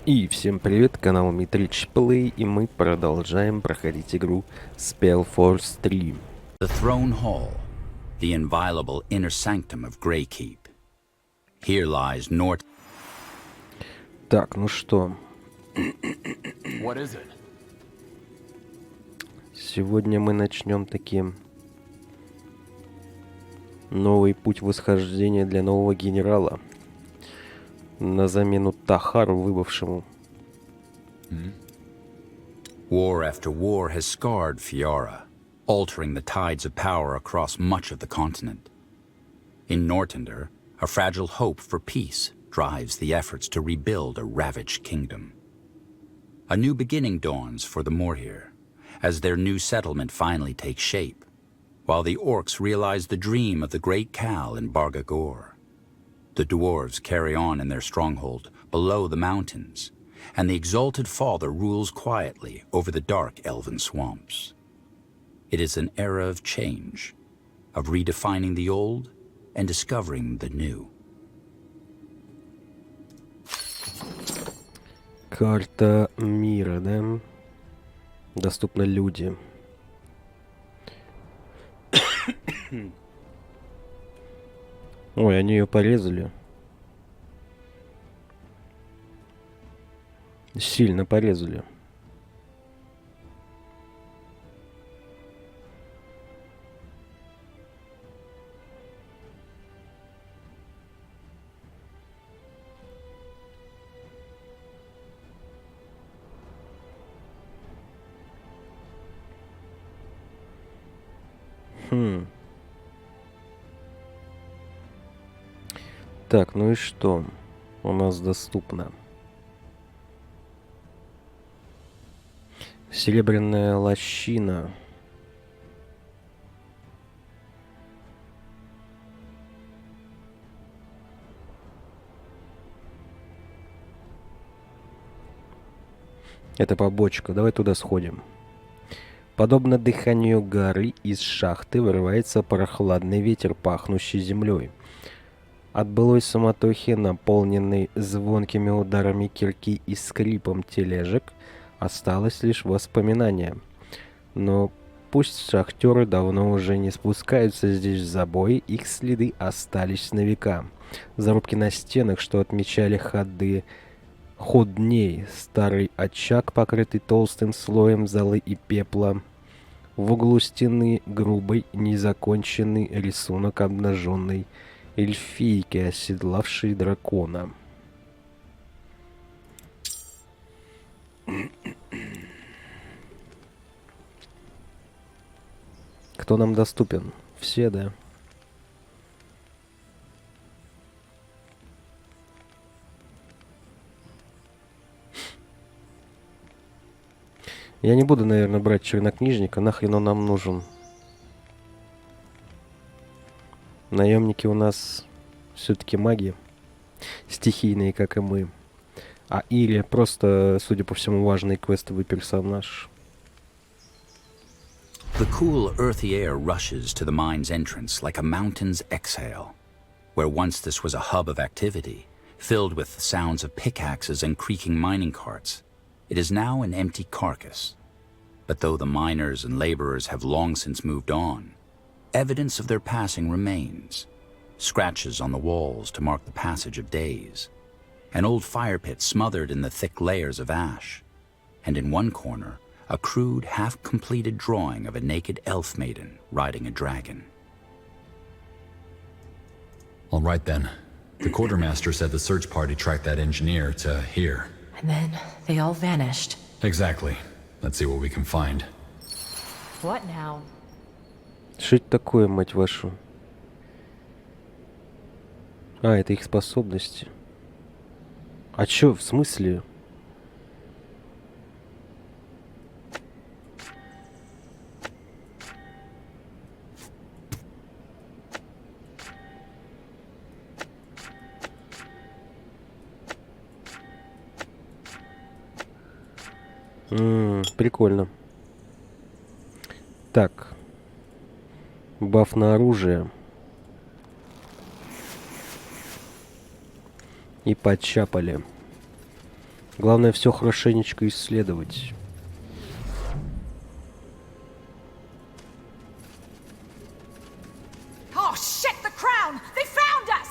И всем привет, канал MitrichPlay, и мы продолжаем проходить игру SpellForce 3. The Throne Hall, the inviolable inner sanctum of Greykeep. Here lies Nort. Так, ну что, What is it? сегодня мы начнем таким новый путь восхождения для нового генерала на замену Тахару, выбывшему. War after war has scarred Fiora, altering the tides of power across much of the continent. In Nortender, a fragile hope for peace drives the efforts to rebuild a ravaged kingdom. A new beginning dawns for the Morhir, as their new settlement finally takes shape, while the orcs realize the dream of the great Khal in Bargagor. The dwarves carry on in their stronghold below the mountains, and the exalted father rules quietly over the dark elven swamps. It is an era of change, of redefining the old and discovering the new. Карта мира, да? Доступны люди. Ой, они ее порезали. Сильно порезали. Так, ну и что у нас доступно? Серебряная лощина. Это побочка. Давай туда сходим. Подобно дыханию горы из шахты вырывается прохладный ветер, пахнущий землей. От былой суматохи, наполненной звонкими ударами кирки и скрипом тележек, осталось лишь воспоминание. Но пусть шахтеры давно уже не спускаются здесь в забой, их следы остались на века. Зарубки на стенах, что отмечали ход дней, старый очаг, покрытый толстым слоем золы и пепла. В углу стены грубый, незаконченный рисунок обнаженной эльфийки, оседлавшей дракона. Кто нам доступен? Все, да? Я не буду, наверное, брать чернокнижника. Нахрен он нам нужен? Наемники у нас все-таки маги. Стихийные, как и мы. А Ири просто, судя по всему, важный квестовый персонаж. The cool, earthy air rushes to the mine's entrance like a mountain's exhale. Where once this was a hub of activity, filled with the sounds of pickaxes and creaking mining carts, it is now an empty carcass. But though the miners and laborers have long since moved on, evidence of their passing remains. Scratches on the walls to mark the passage of days. An old fire pit smothered in the thick layers of ash. And in one corner, a crude, half-completed drawing of a naked elf maiden riding a dragon. All right then. The quartermaster said the search party tracked that engineer to here. And then they all vanished. Exactly. Let's see what we can find. What now? Что это такое, мать вашу? А, это их способности. А чё, в смысле? Прикольно. Так. Баф на оружие. И подчапали. Главное все хорошенечко исследовать. Oh shit, the crown! They found us!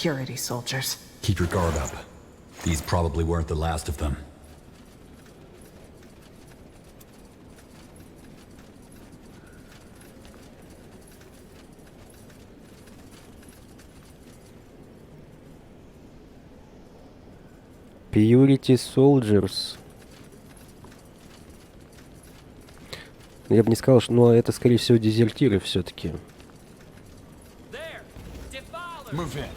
Purity soldiers. Keep your guard up. These probably weren't the last of them. Purity Soldiers. Я бы не сказал, что... Но это, скорее всего, дезертиры все-таки. Move in.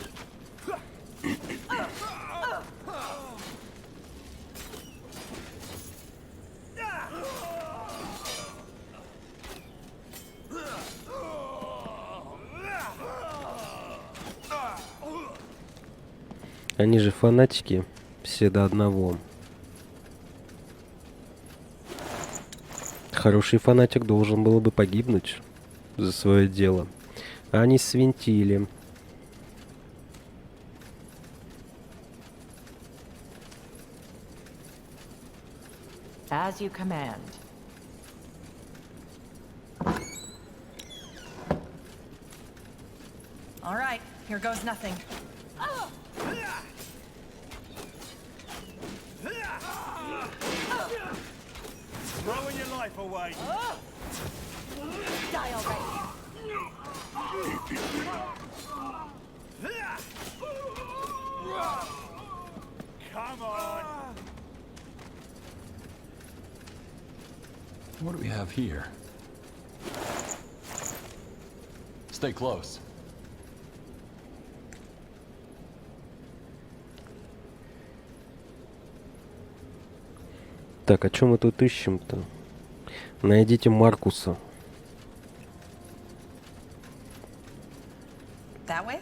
Они же фанатики, все до одного. Хороший фанатик должен был бы погибнуть за свое дело. А они свинтили. As you command. All right, here goes nothing. Throwing your life away. Die already. Come on. What do we have here? Stay close. Так, а что мы тут ищем-то? Найдите Маркуса. That way?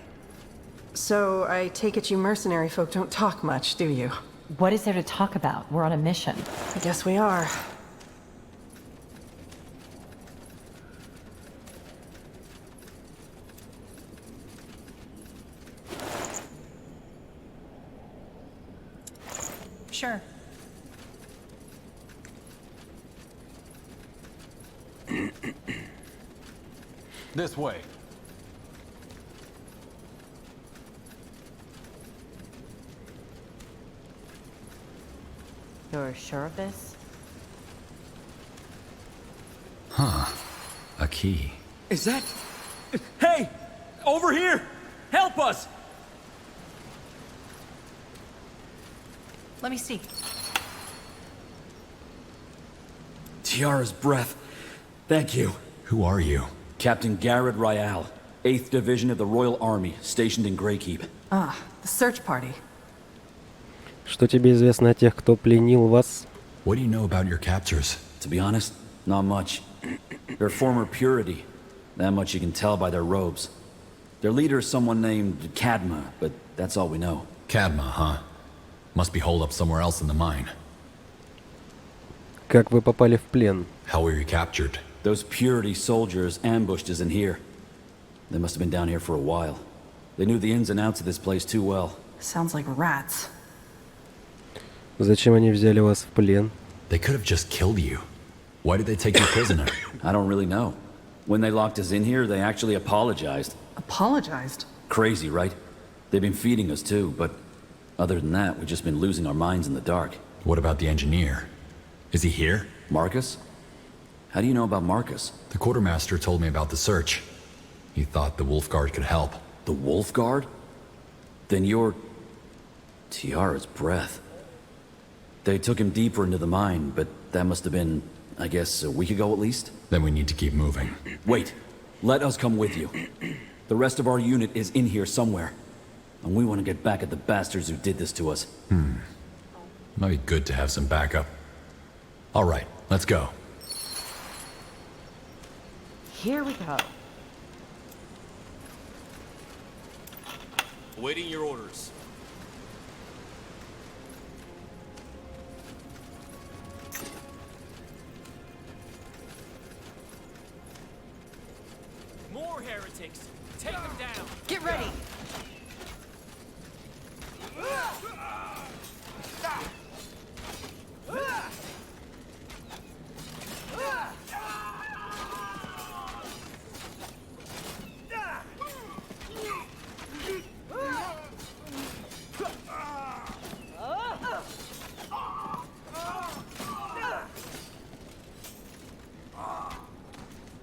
So, I take it you mercenary folk don't talk much, do you? What is there to talk about? We're on a mission. I guess we are. Sure. This way. You're sure of this? A key. Is that... Hey! Over here! Help us! Let me see. Tiara's breath. Thank you. Who are you? Captain Garrett Ryal, 8th Division of the Royal Army, stationed in Greykeep. Ah, the search party. Что тебе известно о тех, кто пленил вас? What do you know about your captors? To be honest, not much. They're former Purity. That much you can tell by their robes. Their leader is someone named Cadma, but that's all we know. Cadma, huh? Must be holed up somewhere else in the mine. Как вы попали в плен? How were you captured? Those Purity soldiers ambushed us in here. They must have been down here for a while. They knew the ins and outs of this place too well. Sounds like rats. Зачем они взяли вас в плен? They could have just killed you. Why did they take you prisoner? I don't really know. When they locked us in here, they actually apologized. Apologized? Crazy, right? They've been feeding us too, but other than that, we've just been losing our minds in the dark. What about the engineer? Is he here? Marcus? How do you know about Marcus? The quartermaster told me about the search. He thought the Wolf Guard could help. The Wolf Guard? Then you're... Tiara's breath. They took him deeper into the mine, but that must have been, I guess, a week ago at least? Then we need to keep moving. Wait. Let us come with you. The rest of our unit is in here somewhere. And we want to get back at the bastards who did this to us. Might be good to have some backup. All right, let's go. Here we go. Awaiting your orders. More heretics! Take them down! Get ready!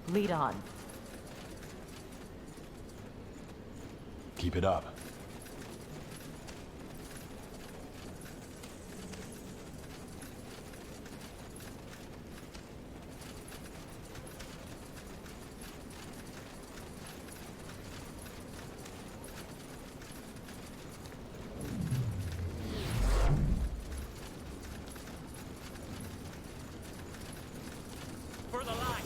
Lead on. Keep it up. For the light!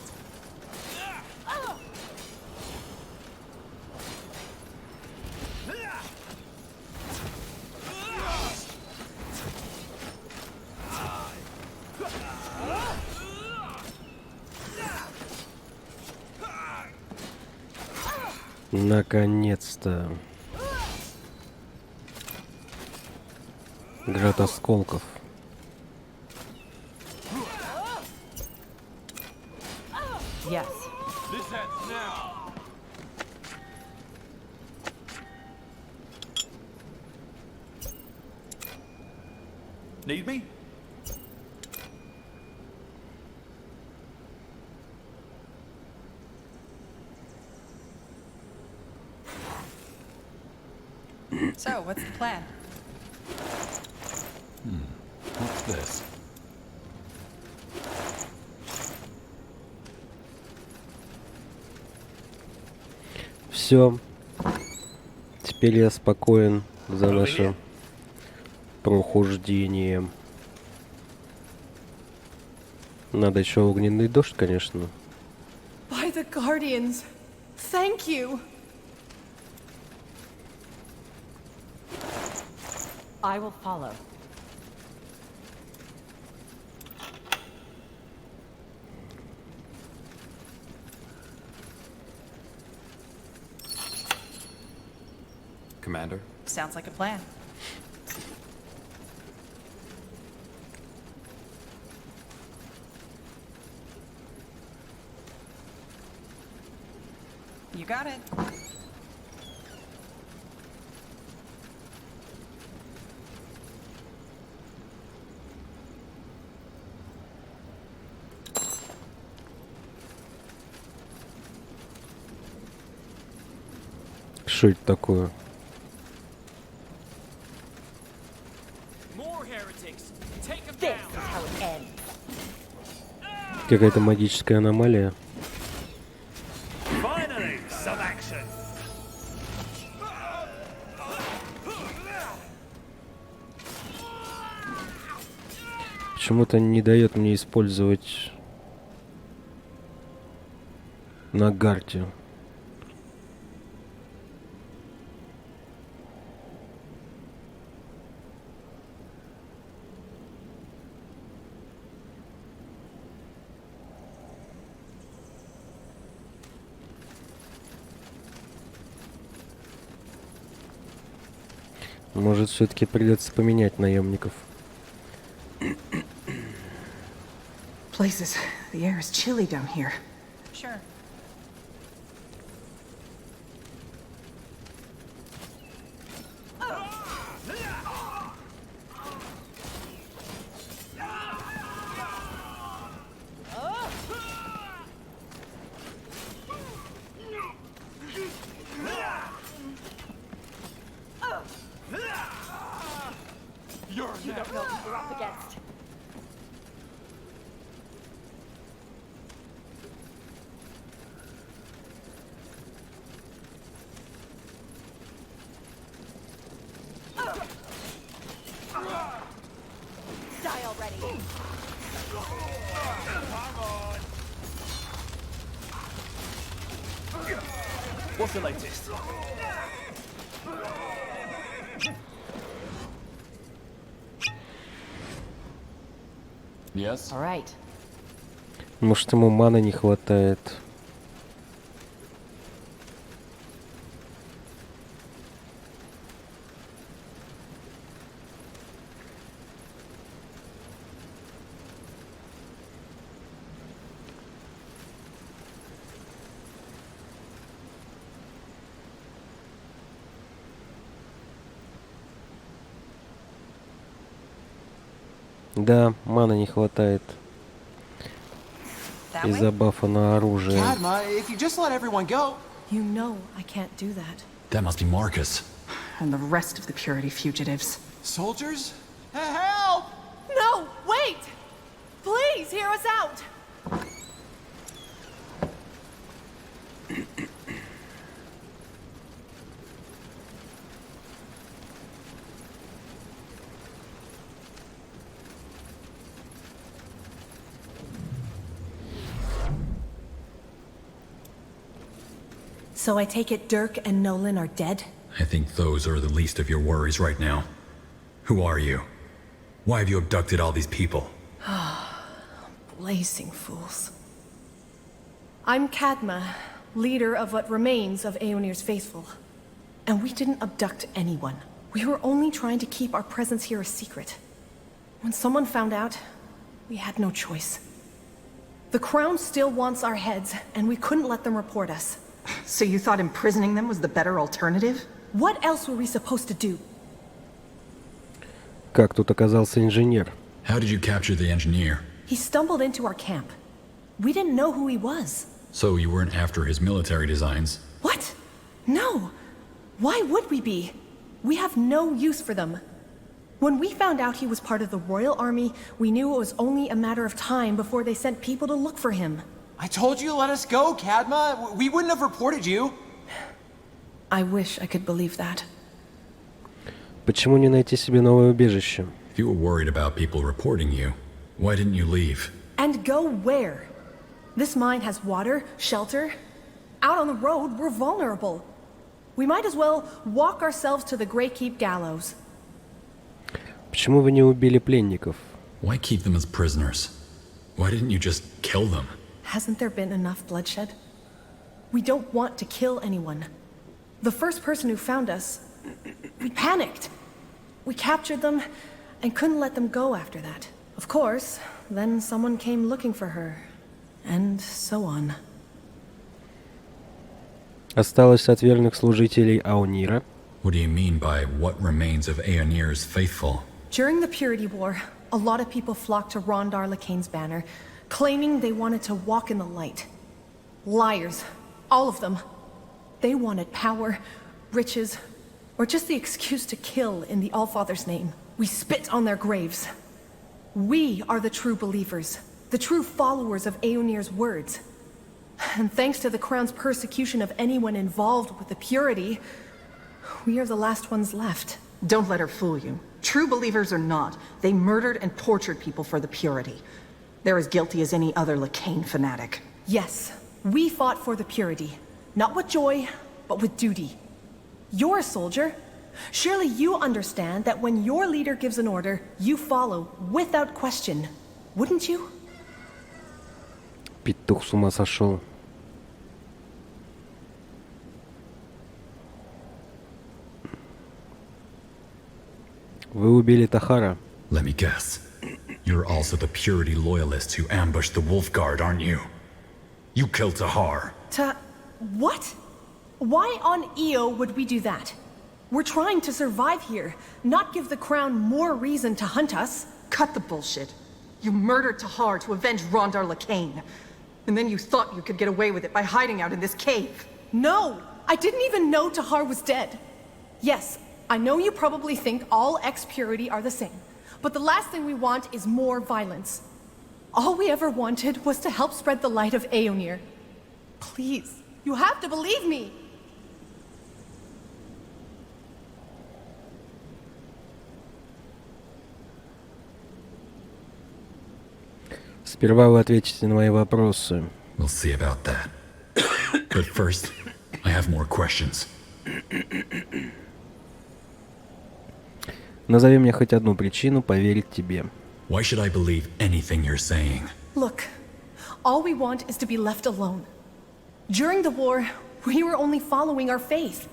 Наконец-то. Град осколков. Yes. This ends now. Need me? So, what's the plan? What's this? Все. Теперь я спокоен за наше прохождение. Надо еще огненный дождь, конечно. By the Guardians, thank you. I will follow. Commander? Sounds like a plan. You got it. Что это такое? More heretics! Take them This down! is how it ends. Какая-то магическая аномалия. Finally, some action. Почему-то не дает мне использовать на гарте. Может, все-таки придется поменять наемников. Places, the air is chilly down here. Sure. You're You don't know who you're up against. Die already. Come on. What's the latest? Yes? All right. Может, ему маны не хватает. Да, маны не хватает That way? из-за бафа на оружие. Cadma, if you just let everyone go. You know I can't do that. That must be Marcus. And the rest of the Purity fugitives. Soldiers? Help! No, wait! Please, hear us out! So I take it Dirk and Nolan are dead? I think those are the least of your worries right now. Who are you? Why have you abducted all these people? Blazing fools. I'm Cadma, leader of what remains of Aeonir's faithful. And we didn't abduct anyone. We were only trying to keep our presence here a secret. When someone found out, we had no choice. The Crown still wants our heads, and we couldn't let them report us. So you thought imprisoning them was the better alternative? What else were we supposed to do? Как тут оказался инженер? How did you capture the engineer? He stumbled into our camp. We didn't know who he was. So you weren't after his military designs? What? No. Why would we be? We have no use for them. When we found out he was part of the Royal Army, we knew it was only a matter of time before they sent people to look for him. I told you to let us go, Cadma. We wouldn't have reported you. I wish I could believe that. Почему не найти себе новое убежище? If you were worried about people reporting you, why didn't you leave? And go where? This mine has water, shelter. Out on the road, we're vulnerable. We might as well walk ourselves to the Grey Keep gallows. Почему вы не убили пленников? Why keep them as prisoners? Why didn't you just kill them? Hasn't there been enough bloodshed? We don't want to kill anyone. The first person who found us, we panicked. We captured them and couldn't let them go after that. Of course, then someone came looking for her, and so on. Осталось от верных служителей Аунира. What do you mean by what remains of Aeonir's faithful? During the Purity War, a lot of people flocked to Rondar Lacane's banner, claiming they wanted to walk in the light. Liars. All of them. They wanted power, riches, or just the excuse to kill in the Allfather's name. We spit on their graves. We are the true believers, the true followers of Aeonir's words. And thanks to the Crown's persecution of anyone involved with the Purity, we are the last ones left. Don't let her fool you. True believers or not, they murdered and tortured people for the Purity. They're as guilty as any other Lacane fanatic. Yes, we fought for the Purity. Not with joy, but with duty. You're a soldier. Surely you understand that when your leader gives an order, you follow without question. Wouldn't you? Петух с ума сошел. Вы убили Тахара. Let me guess. You're also the Purity loyalists who ambushed the Wolf Guard, aren't you? You killed Tahar. What? Why on Io would we do that? We're trying to survive here, not give the Crown more reason to hunt us. Cut the bullshit. You murdered Tahar to avenge Rondar Lacane. And then you thought you could get away with it by hiding out in this cave. No! I didn't even know Tahar was dead. Yes, I know you probably think all ex-Purity are the same, but the last thing we want is more violence. All we ever wanted was to help spread the light of Aeonir. Please, you have to believe me! Сперва вы ответите на мои вопросы. We'll see about that. But first, I have more questions. Назови мне хоть одну причину поверить тебе. Why should I believe anything you're saying? Look, all we want is to be left alone. During the war, we were only following our faith.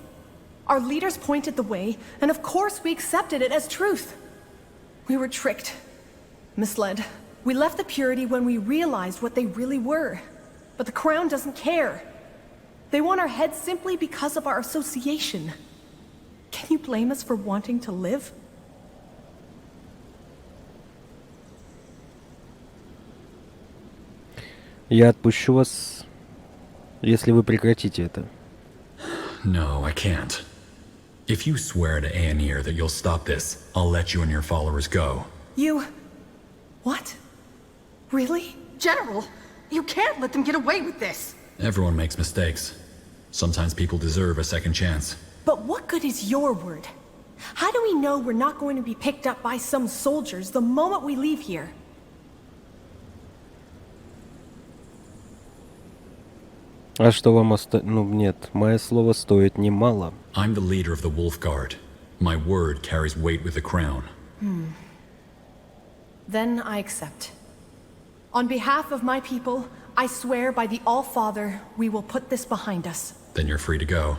Our leaders pointed the way, and of course we accepted it as truth. We were tricked, misled. We left the purity when we realized what they really were. But the Crown doesn't care. They want our heads simply because of our association. Can you blame us for wanting to live? Я отпущу вас, если вы прекратите это. No, I can't. If you swear to Aenir that you'll stop this, I'll let you and your followers go. You... what? Really? General, you can't let them get away with this. Everyone makes mistakes. Sometimes people deserve a second chance. But what good is your word? How do we know we're not going to be picked up by some soldiers the moment we leave here? А что вам Ну нет, мое слово стоит немало. I'm the leader of the Wolf Guard. My word carries weight with the crown. Then I accept. On behalf of my people, I swear by the All-Father, we will put this behind us. Then you're free to go.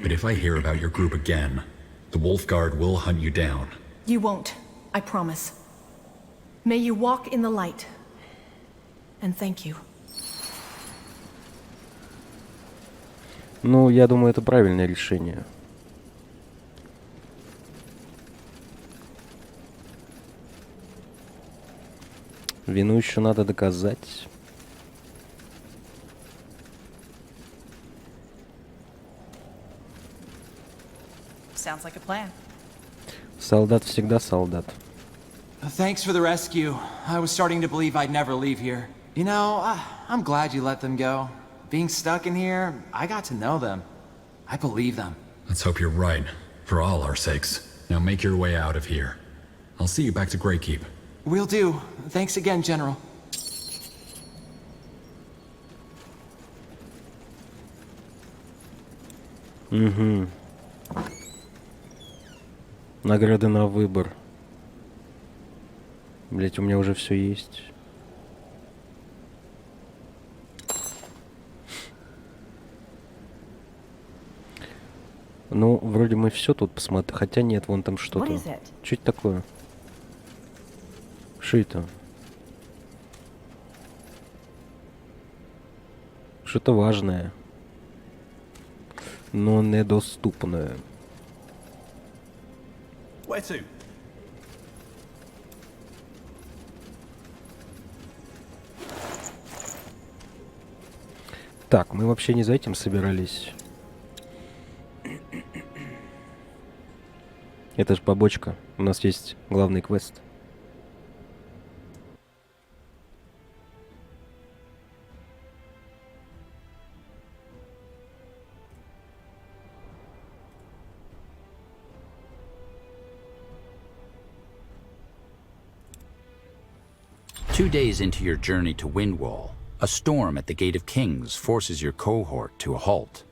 But if I hear about your group again, the Wolf Guard will hunt you down. You won't, I promise. May you walk in the light. And thank you. Ну, я думаю, это правильное решение. Вину еще надо доказать. Sounds like a plan. Солдат всегда солдат. Thanks for the rescue. I was starting to believe I'd never leave here. You know, I'm glad you let them go. Being stuck in here, I got to know them. I believe them. Let's hope you're right, for all our sakes. Now make your way out of here. I'll see you back to Greykeep. Will do. Thanks again, General. Угу. Награды на выбор. Блять, у меня уже все есть. Ну, вроде мы все тут посмотрели. Хотя нет, вон там что-то. Что это такое? Что это? Что-то важное. Но недоступное. Where to? Так, мы вообще не за этим собирались. Это же побочка. У нас есть главный квест. Two days into your journey to Windwall, a storm at the Gate of Kings forces your cohort to a halt.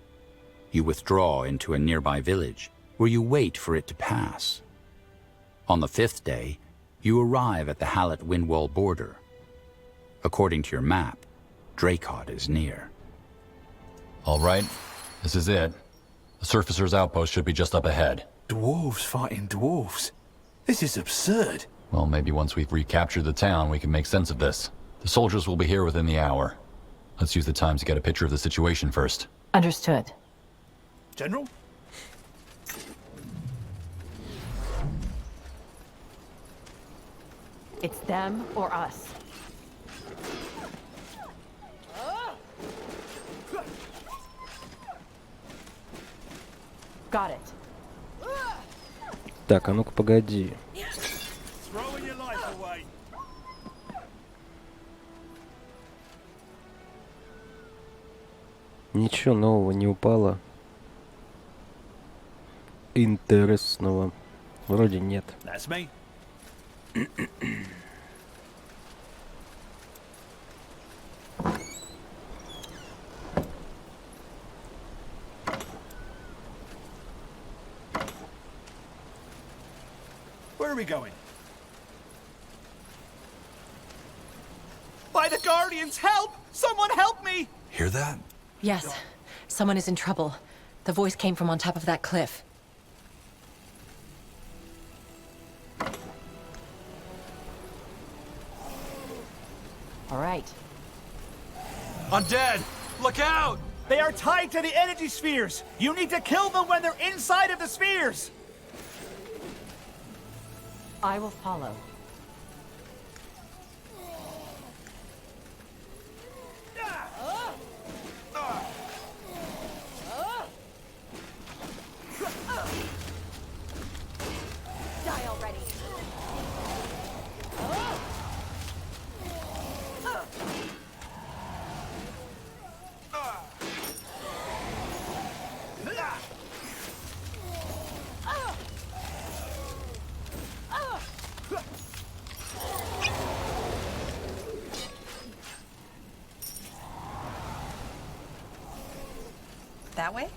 You withdraw into a nearby village, where you wait for it to pass. On the fifth day, you arrive at the Hallett-Windwall border. According to your map, Dracod is near. All right, this is it. The Surfacer's outpost should be just up ahead. Dwarves fighting dwarves. This is absurd. Well, maybe once we've recaptured the town, we can make sense of this. The soldiers will be here within the hour. Let's use the time to get a picture of the situation first. Understood. General? It's them or us. Got it. Так, а ну-ка погоди. Throwing your life away. Ничего нового не упало. Интересного. Вроде нет. That's me. are we going? By the Guardians, help! Someone help me! Hear that? Yes. Someone is in trouble. The voice came from on top of that cliff. All right. Undead! Look out! They are tied to the energy spheres! You need to kill them when they're inside of the spheres! I will follow. Die already. That way?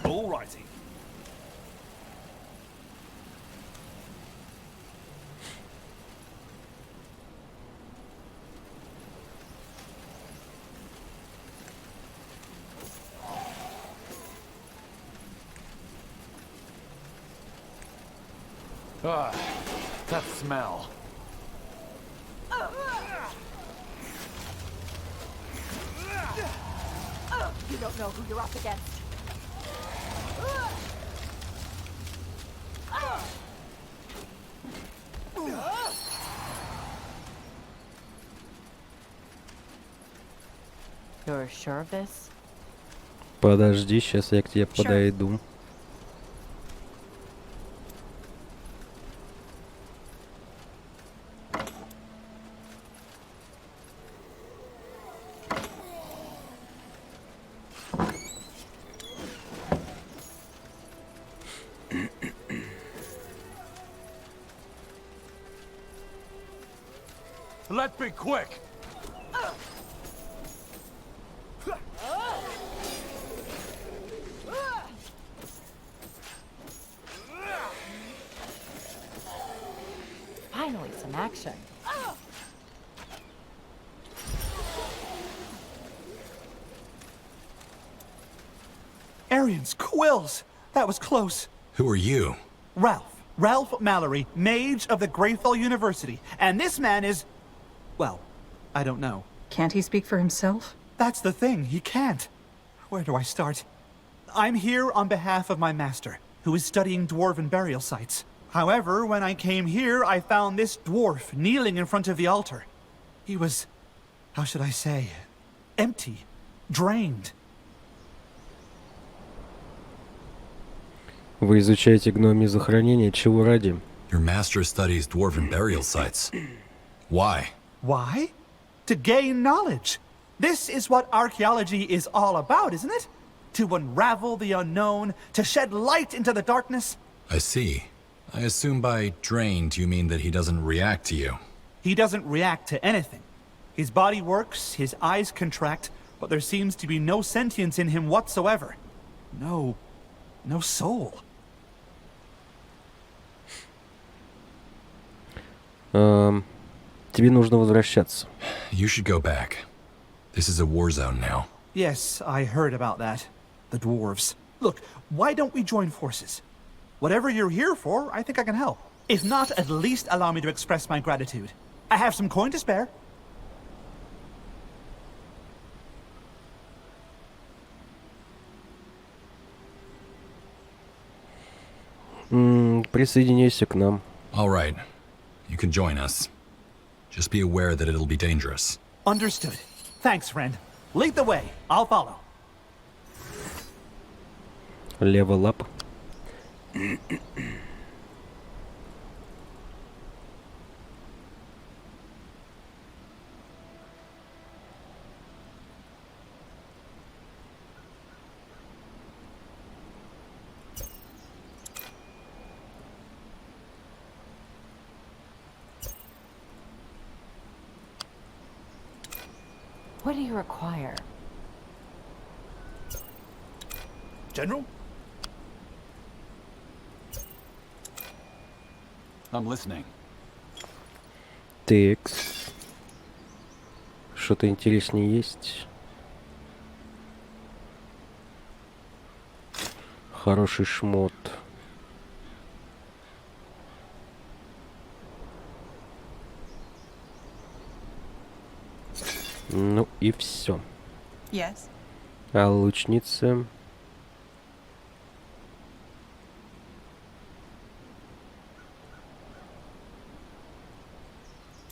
Alrighty. That smell. You don't know who you're up against. You're sure of this? Подожди, сейчас я к тебе подойду. Let's be quick. Finally, some action. Arians, quills! That was close. Who are you? Ralph Mallory, mage of the Greyfell University. And this man is... well, I don't know. Can't he speak for himself? That's the thing, he can't. Where do I start? I'm here on behalf of my master, who is studying dwarven burial sites. However, when I came here, I found this dwarf kneeling in front of the altar. He was, how should I say, empty, drained. Вы изучаете гномье захоронение, чего ради? Your master studies dwarven burial sites. Why? Why? To gain knowledge. This is what archaeology is all about, isn't it? To unravel the unknown, to shed light into the darkness. I see. I assume by drained you mean that he doesn't react to you. He doesn't react to anything. His body works, his eyes contract, but there seems to be no sentience in him whatsoever. No soul. Тебе нужно возвращаться. You should go back. This is a war zone now. Yes, I heard about that. The dwarves. Look, why don't we join forces? Whatever you're here for, I think I can help. If not, at least allow me to express my gratitude. I have some coin to spare. Присоединяйся к нам. All right. You can join us. Just be aware that it'll be dangerous. Understood. Thanks, friend. Lead the way. I'll follow. Level up. What do you require? General? I'm listening. Текс. Что-то интереснее есть? Хороший шмот. Ну и все. Yes. А лучница...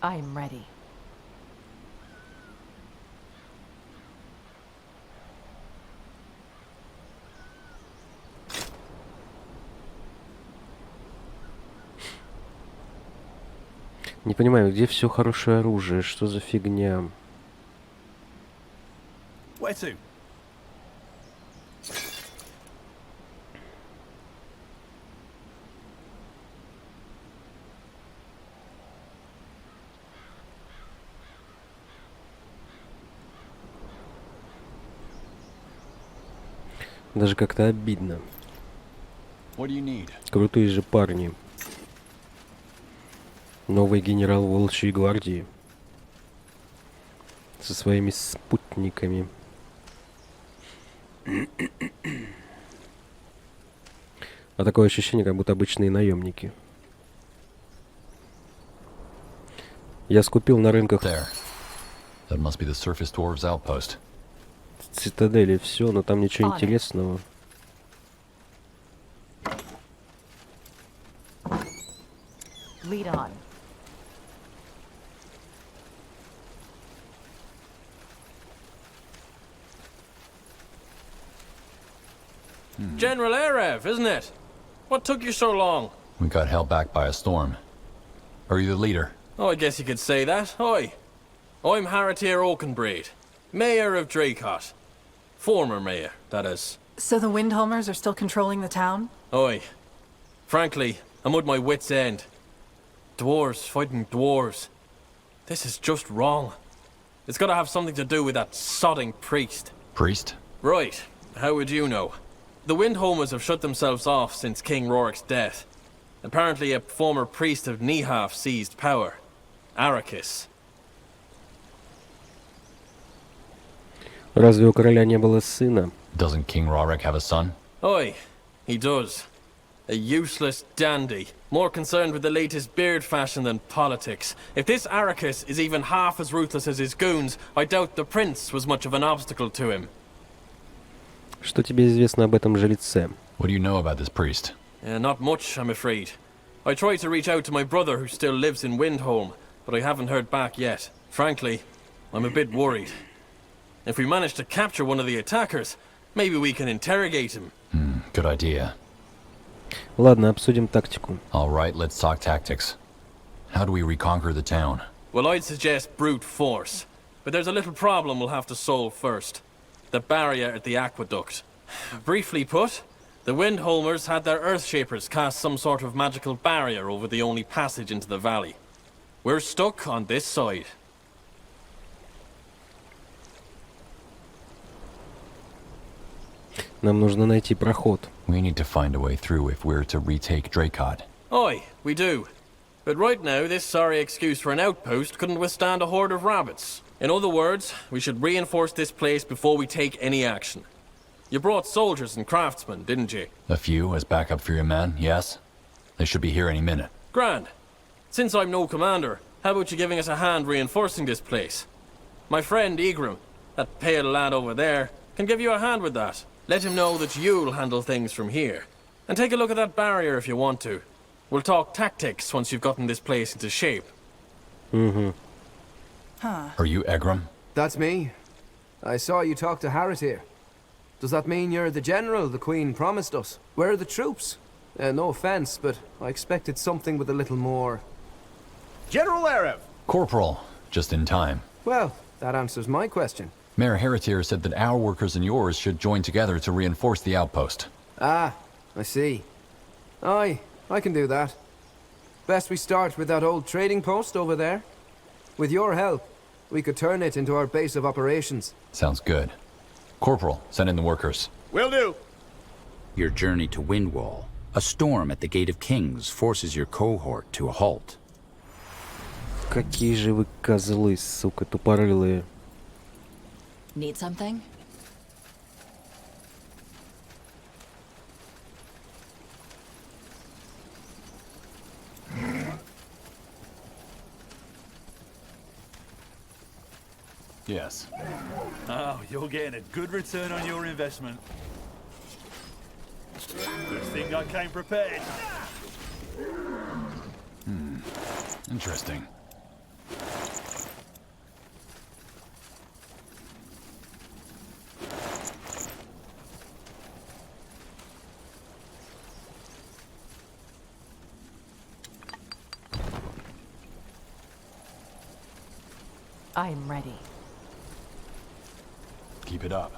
I'm ready. Не понимаю, где все хорошее оружие? Что за фигня? Where to? Даже как-то обидно. What do you need? Крутые же парни. Новый генерал Волчьей гвардии. Со своими спутниками. А такое ощущение, как будто обычные наемники. Я скупил на рынках There. That must be the surface dwarves outpost. в цитадели все, но там ничего интересного. Lead on. General Erev, isn't it? What took you so long? We got held back by a storm. Are you the leader? Oh, I guess you could say that. Oi. I'm Haratir Oakenbraid, Mayor of Dracot. Former mayor, that is. So the Windholmers are still controlling the town? Oi. Frankly, I'm at my wit's end. Dwarves fighting dwarves. This is just wrong. It's gotta have something to do with that sodding priest. Priest? Right. How would you know? The Windholmers have shut themselves off since King Rorik's death. Apparently a former priest of Nihaf seized power. Arrakis. Разве у короля не было сына? Doesn't King Rorik have a son? Oi, he does. A useless dandy, more concerned with the latest beard fashion than politics. If this Arrakis is even half as ruthless as his goons, I doubt the prince was much of an obstacle to him. Что тебе известно об этом жреце? What do you know about this priest? Not much, I'm afraid. I tried to reach out to my brother who still lives in Windholm, but I haven't heard back yet. Frankly, I'm a bit worried. If we manage to capture one of the attackers, maybe we can interrogate him. Good idea. Ладно, обсудим тактику. All right, let's talk tactics. How do we reconquer the town? Well, I'd suggest brute force, but there's a little problem we'll have to solve first. The barrier at the aqueduct. Briefly put, the Windholmers had their Earthshapers cast some sort of magical barrier over the only passage into the valley. We're stuck on this side. Нам нужно найти проход. We need to find a way through if we're to retake Dracot. Aye, we do. But right now, this sorry excuse for an outpost couldn't withstand a horde of rabbits. In other words, we should reinforce this place before we take any action. You brought soldiers and craftsmen, didn't you? A few as backup for your men, yes? They should be here any minute. Grand. Since I'm no commander, how about you giving us a hand reinforcing this place? My friend Egram, that pale lad over there, can give you a hand with that. Let him know that you'll handle things from here. And take a look at that barrier if you want to. We'll talk tactics once you've gotten this place into shape. Are you Egram? That's me. I saw you talk to Harris here. Does that mean you're the general the Queen promised us? Where are the troops? No offense, but I expected something with a little more... General Erev! Corporal, just in time. Well, that answers my question. Mayor Heretier said that our workers and yours should join together to reinforce the outpost. Ah, I see. Aye, I can do that. Best we start with that old trading post over there. With your help, we could turn it into our base of operations. Sounds good. Corporal, send in the workers. Will do. Your journey to Windwall, A storm at the Gate of Kings forces your cohort to a halt. Какие же вы козлы, сука, тупорылые. Need something? Yes. Oh, you're getting a good return on your investment. Good thing I came prepared. Interesting. I'm ready. Keep it up.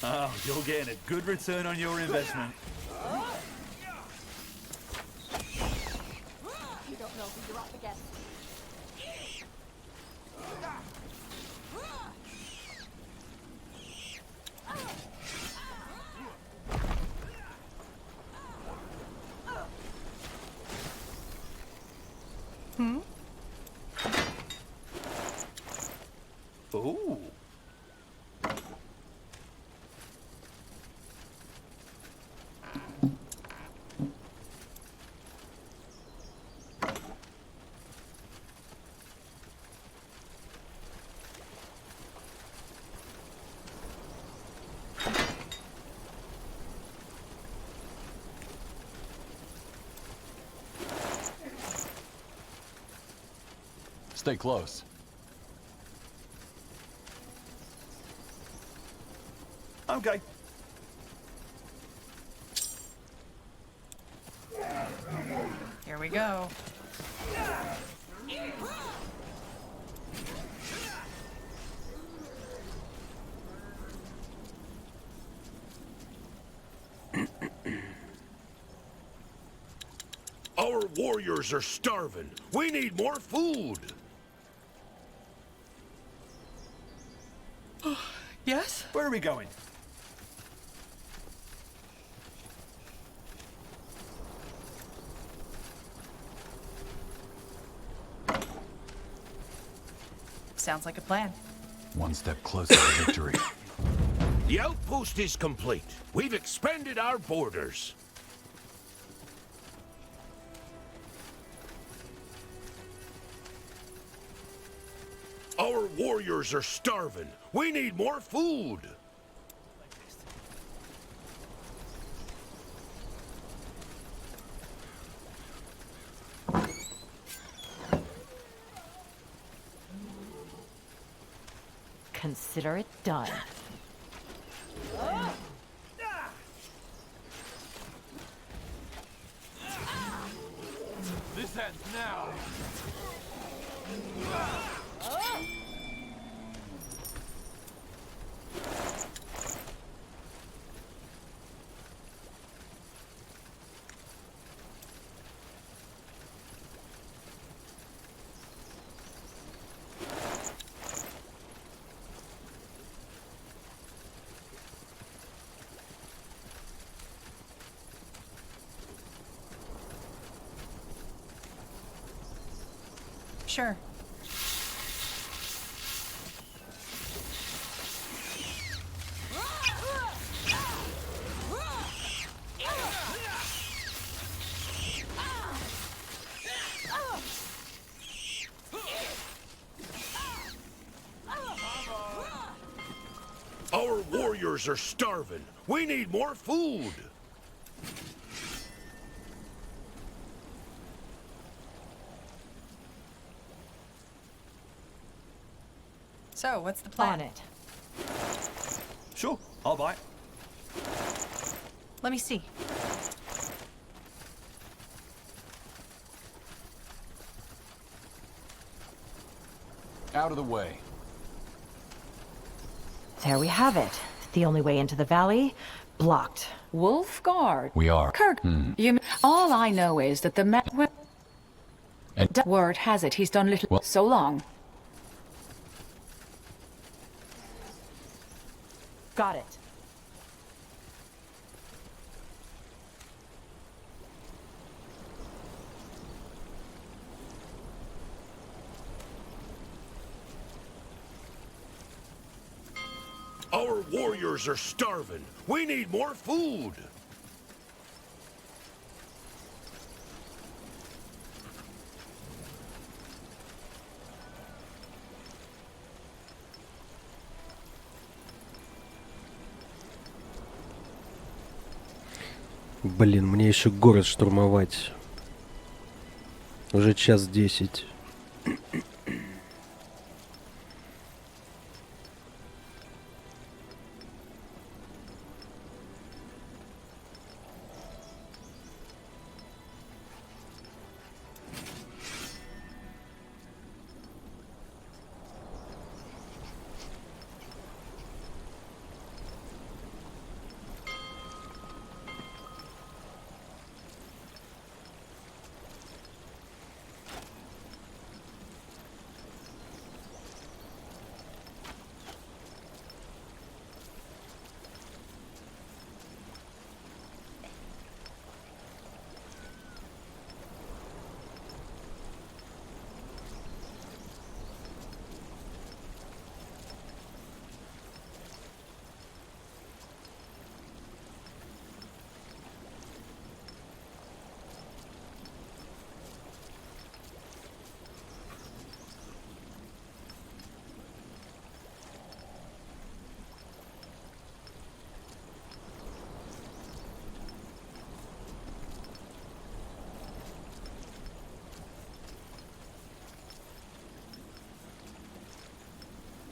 Oh, you're getting a good return on your investment. You don't know who you're up against. Ooh. Stay close. Okay. Here we go. Our warriors are starving. We need more food. Yes? Where are we going? Sounds like a plan. One step closer to victory. The outpost is complete. We've expanded our borders. Our warriors are starving. We need more food. Consider it done. This ends now. Sure. Our warriors are starving. We need more food. So, what's the plan? On it. Sure, I'll buy. Let me see. Out of the way. There we have it. The only way into the valley, blocked. Wolfguard. We are. Kirk, all I know is that the word has it he's done little so long. Got it. warriors are starving. We need more food. Блин, мне еще город штурмовать. Уже 1:10.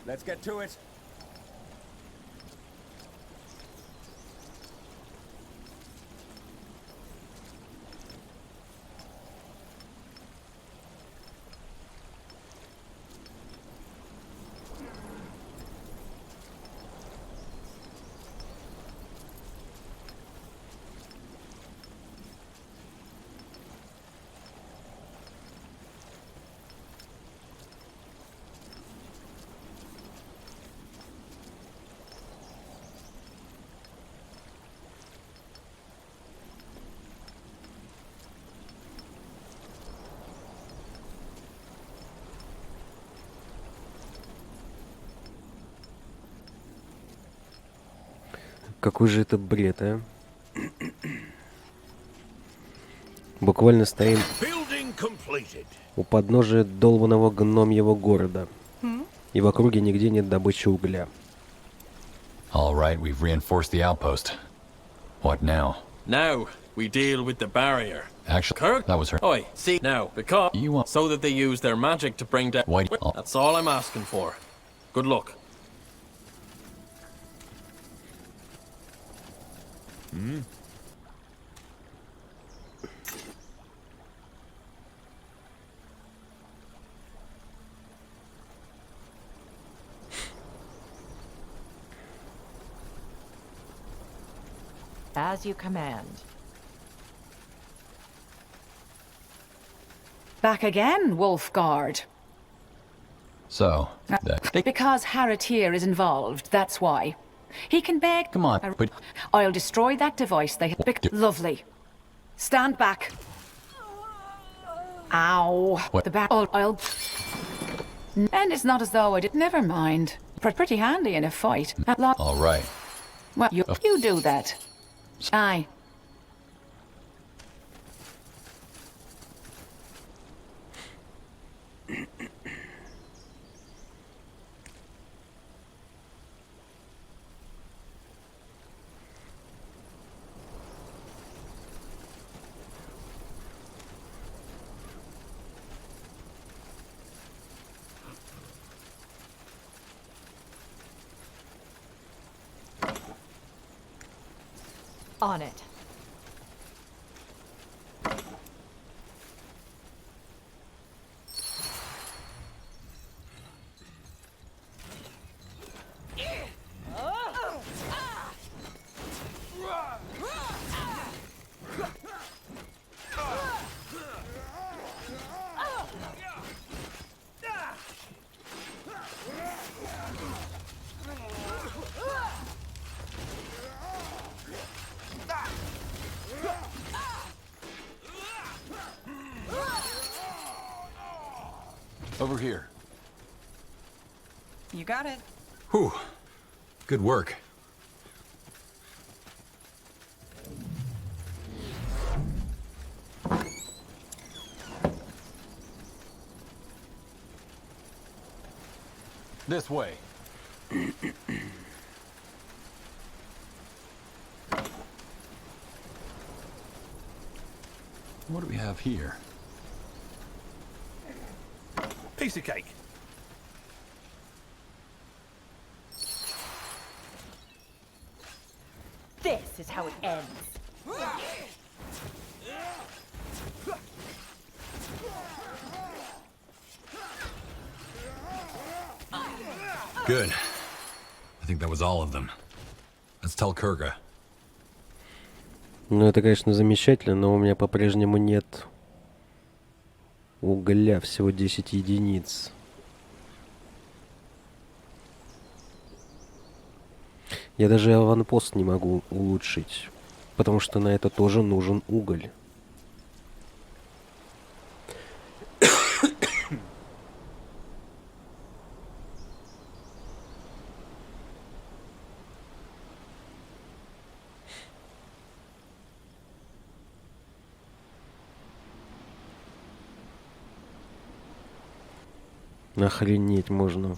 Let's get to it. Какой же это бред, а? Буквально стоим у подножия долбаного гномьего города. И в округе нигде нет добычи угля. All right, we've reinforced the outpost. What now? Now we deal with the barrier. Actually, Kirk? that was her. Oi, see now, because You want- so that they use their magic to bring down. Wait. That's all I'm asking for. Good luck. As you command. Back again, Wolfguard. So, that. Because Haratier is involved, that's why. He can beg. Come on, but I'll destroy that device they have. Lovely. Stand back. Ow. What? The back. I'll. And it's not as though I did. Never mind. Pretty handy in a fight. all right. Well, you do that. Aye. On it. Over here. You got it. Whew. Good work. This way. What do we have here? Piece of cake. This is how it ends. Good. I think that was all of them. Let's tell Kurga. Ну, это, конечно, замечательно, но у меня по-прежнему нет угля, всего 10 единиц. Я даже аванпост не могу улучшить, потому что на это тоже нужен уголь. Охренеть можно.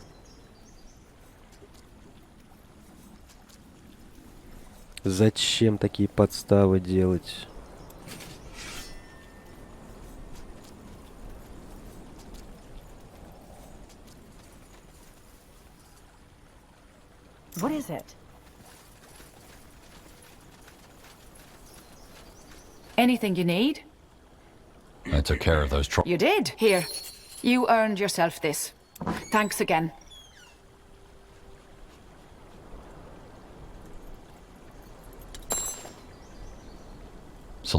Зачем такие подставы делать? What is it? Anything you need? I took care of those You did? Here. You earned yourself this. Thanks again.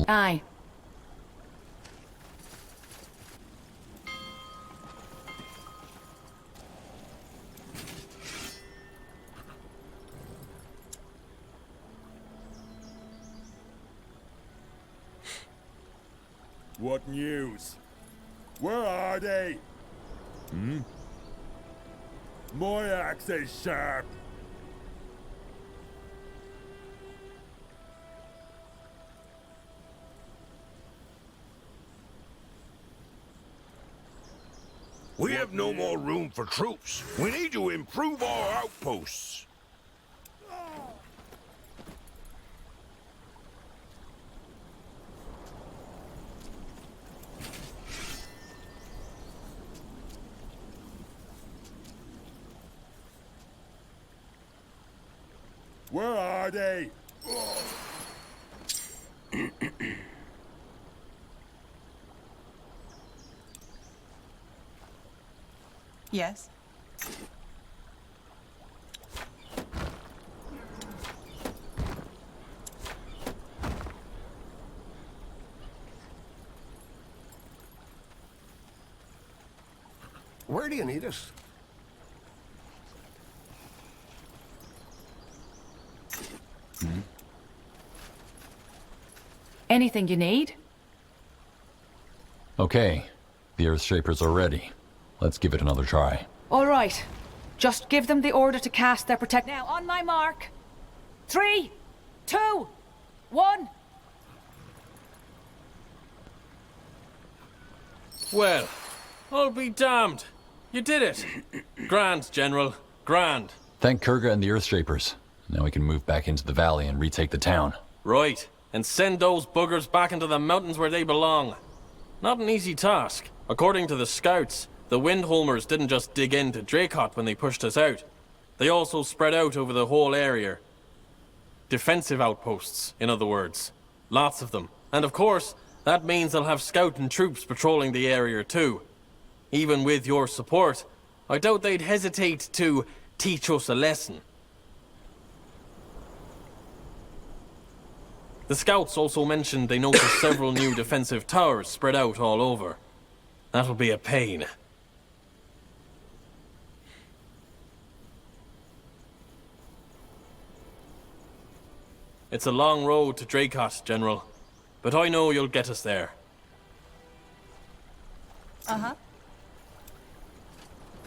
Aye. What news? Where are they? My axe is sharp. We have no more room for troops. We need to improve our outposts. Where are they? Yes. Where do you need us? Anything you need? Okay, the Earthshapers are ready. Let's give it another try. All right. Just give them the order to cast their protect. Now, on my mark. 3, 2, 1. Well, I'll be damned. You did it. Grand, General. Grand. Thank Kurga and the Earthshapers. Now we can move back into the valley and retake the town. Right. And send those buggers back into the mountains where they belong. Not an easy task. According to the scouts, the Windholmers didn't just dig into Dracot when they pushed us out. They also spread out over the whole area. Defensive outposts, in other words. Lots of them. And of course, that means they'll have scout and troops patrolling the area too. Even with your support, I doubt they'd hesitate to teach us a lesson. The scouts also mentioned they noticed several new defensive towers spread out all over. That'll be a pain. It's a long road to Dracot, General, but I know you'll get us there. Uh-huh.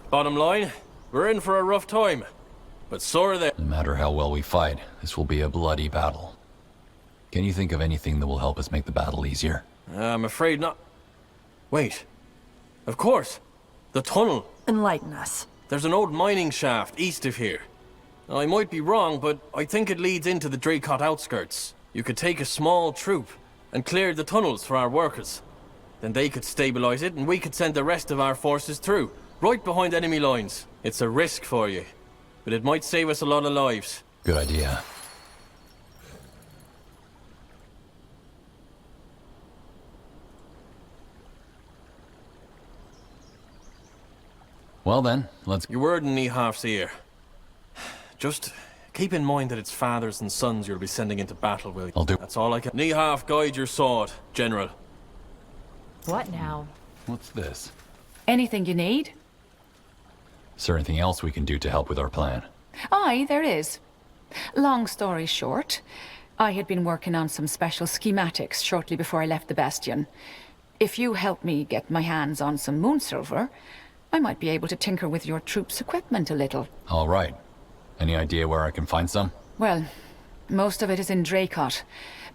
Bottom line, we're in for a rough time, but so are they. No matter how well we fight, this will be a bloody battle. Can you think of anything that will help us make the battle easier? I'm afraid not. Wait. Of course. The tunnel. Enlighten us. There's an old mining shaft east of here. Now, I might be wrong, but I think it leads into the Dracot outskirts. You could take a small troop and clear the tunnels for our workers. Then they could stabilize it, and we could send the rest of our forces through, right behind enemy lines. It's a risk for you, but it might save us a lot of lives. Good idea. Well then, let's... Your word in Nihaf's ear. Just keep in mind that it's fathers and sons you'll be sending into battle with. I'll do. That's all I can... Nihaf, guide your sword, General. What now? What's this? Anything you need? Is there anything else we can do to help with our plan? Aye, there is. Long story short, I had been working on some special schematics shortly before I left the Bastion. If you help me get my hands on some moon silver, I might be able to tinker with your troops' equipment a little. All right. Any idea where I can find some? Well, most of it is in Dracot,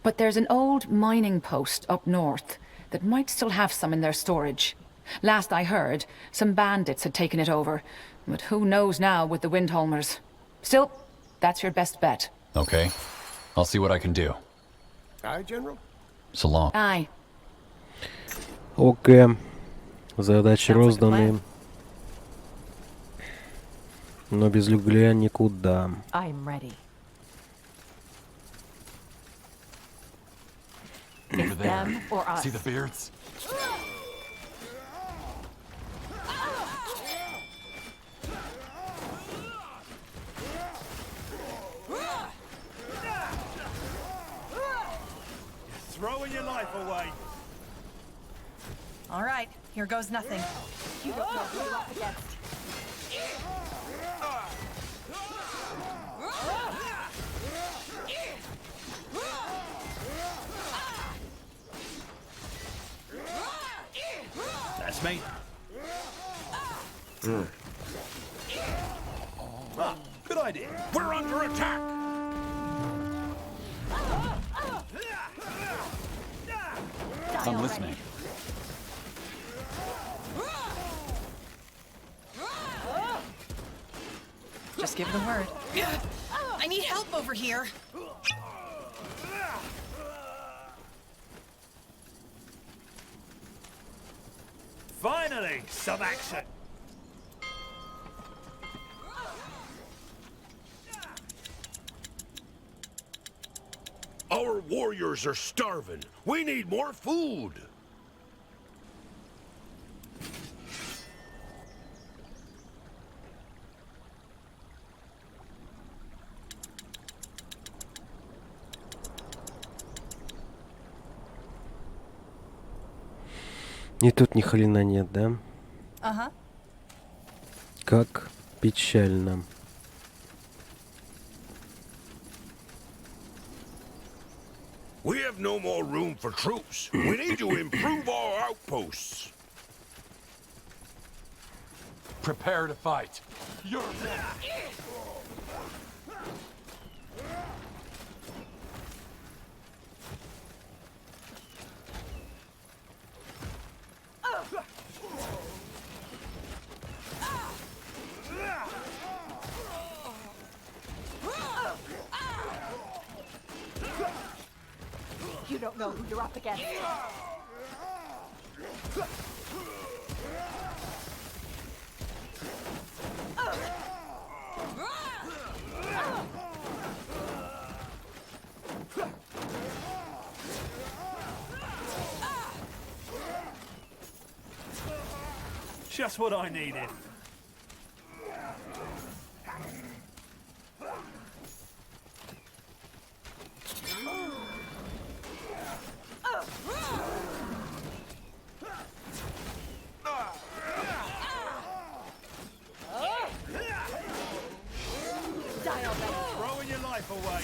but there's an old mining post up north that might still have some in their storage. Last I heard, some bandits had taken it over, but who knows now with the Windholmers. Still, that's your best bet. Okay. I'll see what I can do. Aye, General? So long. Aye. Окей. Задачи розданы. Но без люгля никуда. I'm ready. Over there. Them or us? See the beards? Throwing your life away. All right, here goes nothing. You don't know who you're up against. That's me. Ah, good idea. We're under attack! I'm listening. Just give the word. I need help over here. Finally, some action. Our warriors are starving. We need more food. И тут ни хрена нет, да? Ага. Как печально. We have no more room for troops. We need to improve our outposts. Prepare to fight. You're... You don't know who you're up against. Just what I needed. Throwing your life away.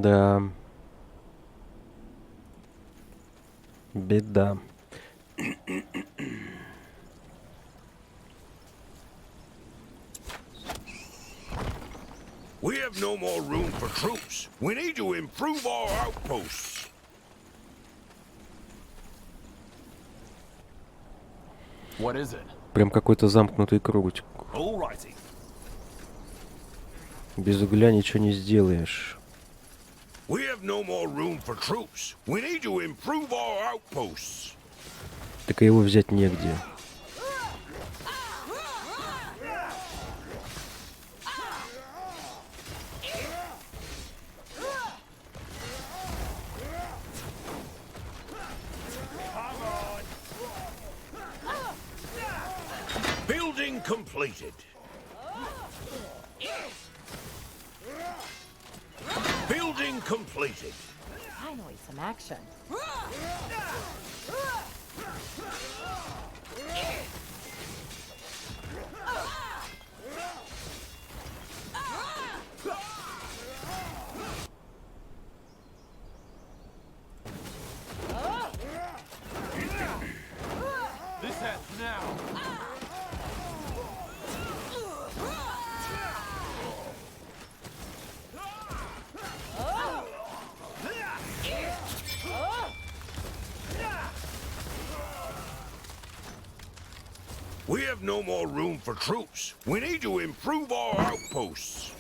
Да. Беда. have no more room for troops. We need to improve our outposts. What is it? Прям какой-то замкнутый круг. Alrighty. Без угля ничего не сделаешь. We have no more room for troops. We need to improve our outposts. Так и его взять негде. Building completed. Building completed. Finally, some action. This ends now. We have no more room for troops. We need to improve our outposts.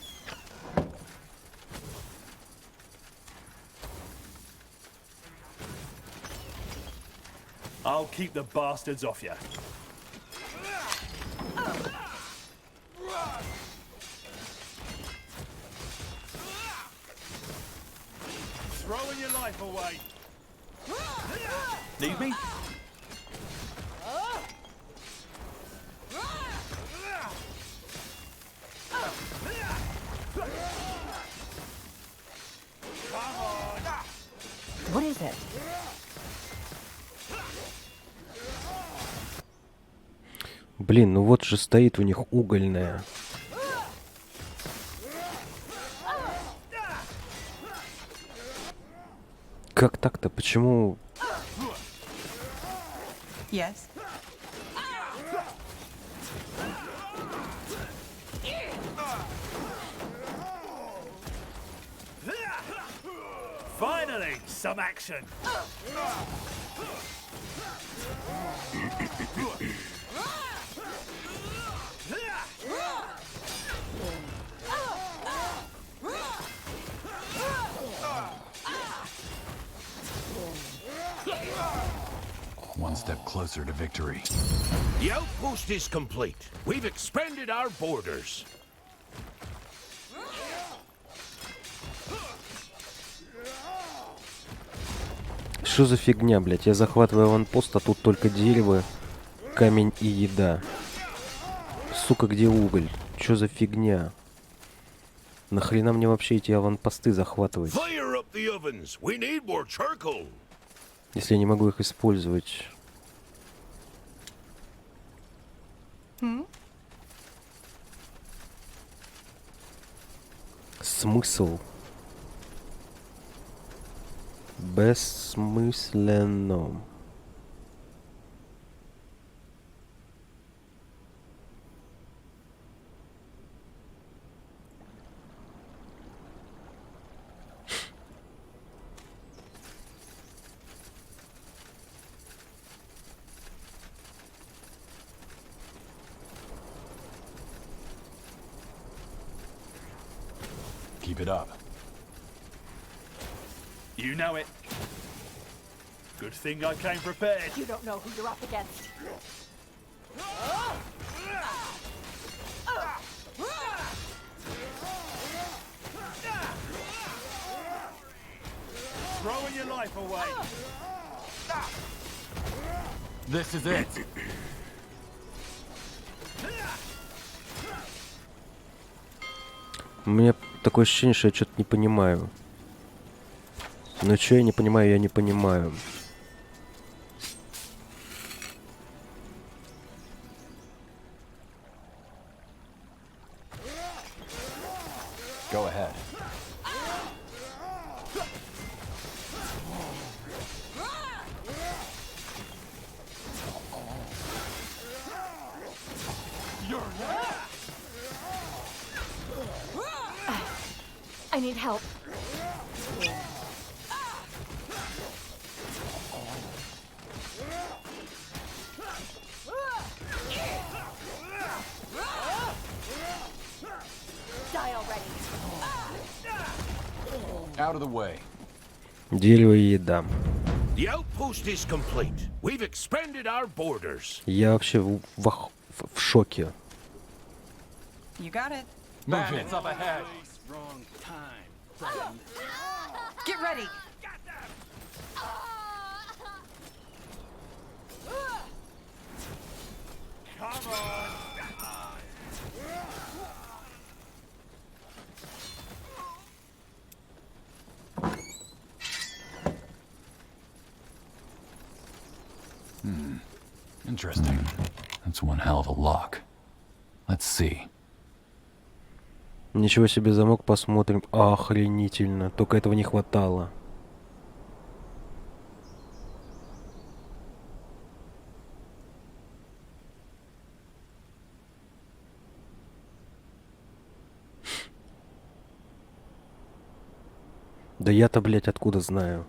I'll keep the bastards off you. Throwing your life away. Need me? What is it? Блин, ну вот же стоит у них угольная. Как так-то? Почему? Yes. Finally, some action. One step closer to victory. The outpost is complete. We've expanded our borders. Что за фигня, блядь? Я захватываю аванпост, а тут только дерево, камень и еда. Сука, где уголь? Что за фигня? Нахрена мне вообще эти аванпосты захватывать? Fire up the ovens. We need more charcoal. Если я не могу их использовать. Смысл? Бессмысленно. Keep it up. You know it. Good thing I came prepared. You don't know who you're up against. Throwing your life away. This is it. У меня такое ощущение, что я что-то не понимаю. Но что я не понимаю, я не понимаю. Go ahead. I need help. Die already. Out of the way. Дерево и еда. The outpost is complete. We've expanded our borders. Я вообще в шоке. You got it. Bandits up ahead. Wrong time. Get ready. Come on. Interesting. That's one hell of a lock. Let's see. Ничего себе, замок, посмотрим. Охренительно. Только этого не хватало. Да я-то, блядь, откуда знаю?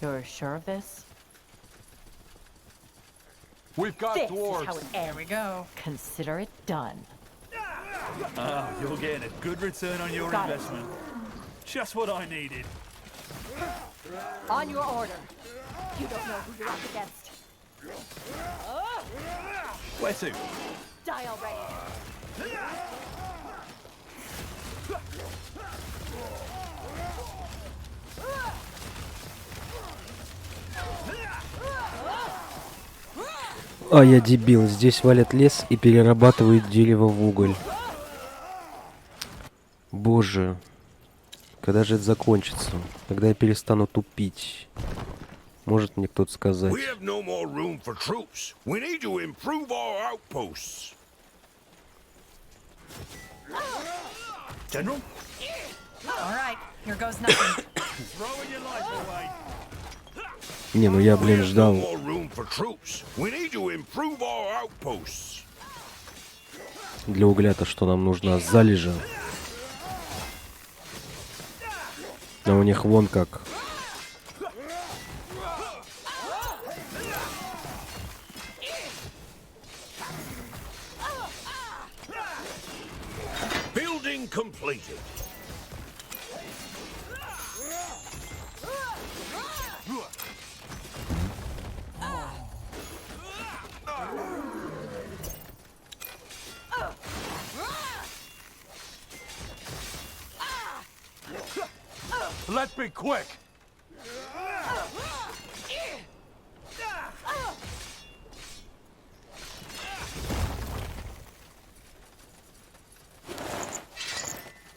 You're sure of this? We've got This dwarves. is how it ends. There we go. Consider it done. Oh, you're getting a good return on your Got it. investment. Just what I needed. On your order. You don't know who you're up against. Where to? Die already. А, я дебил. Здесь валят лес и перерабатывают дерево в уголь. Боже. Когда же это закончится? Когда я перестану тупить? Может мне кто-то сказать? We have no more room for troops. We need to improve our outposts. General? All right, here goes nothing. Throwing your life away. Не, ну я, блин, ждал. No more room for troops. We need to improve our outposts. Для угля-то что нам нужно? Залежи. А у них вон как. Building completed. Let's be quick.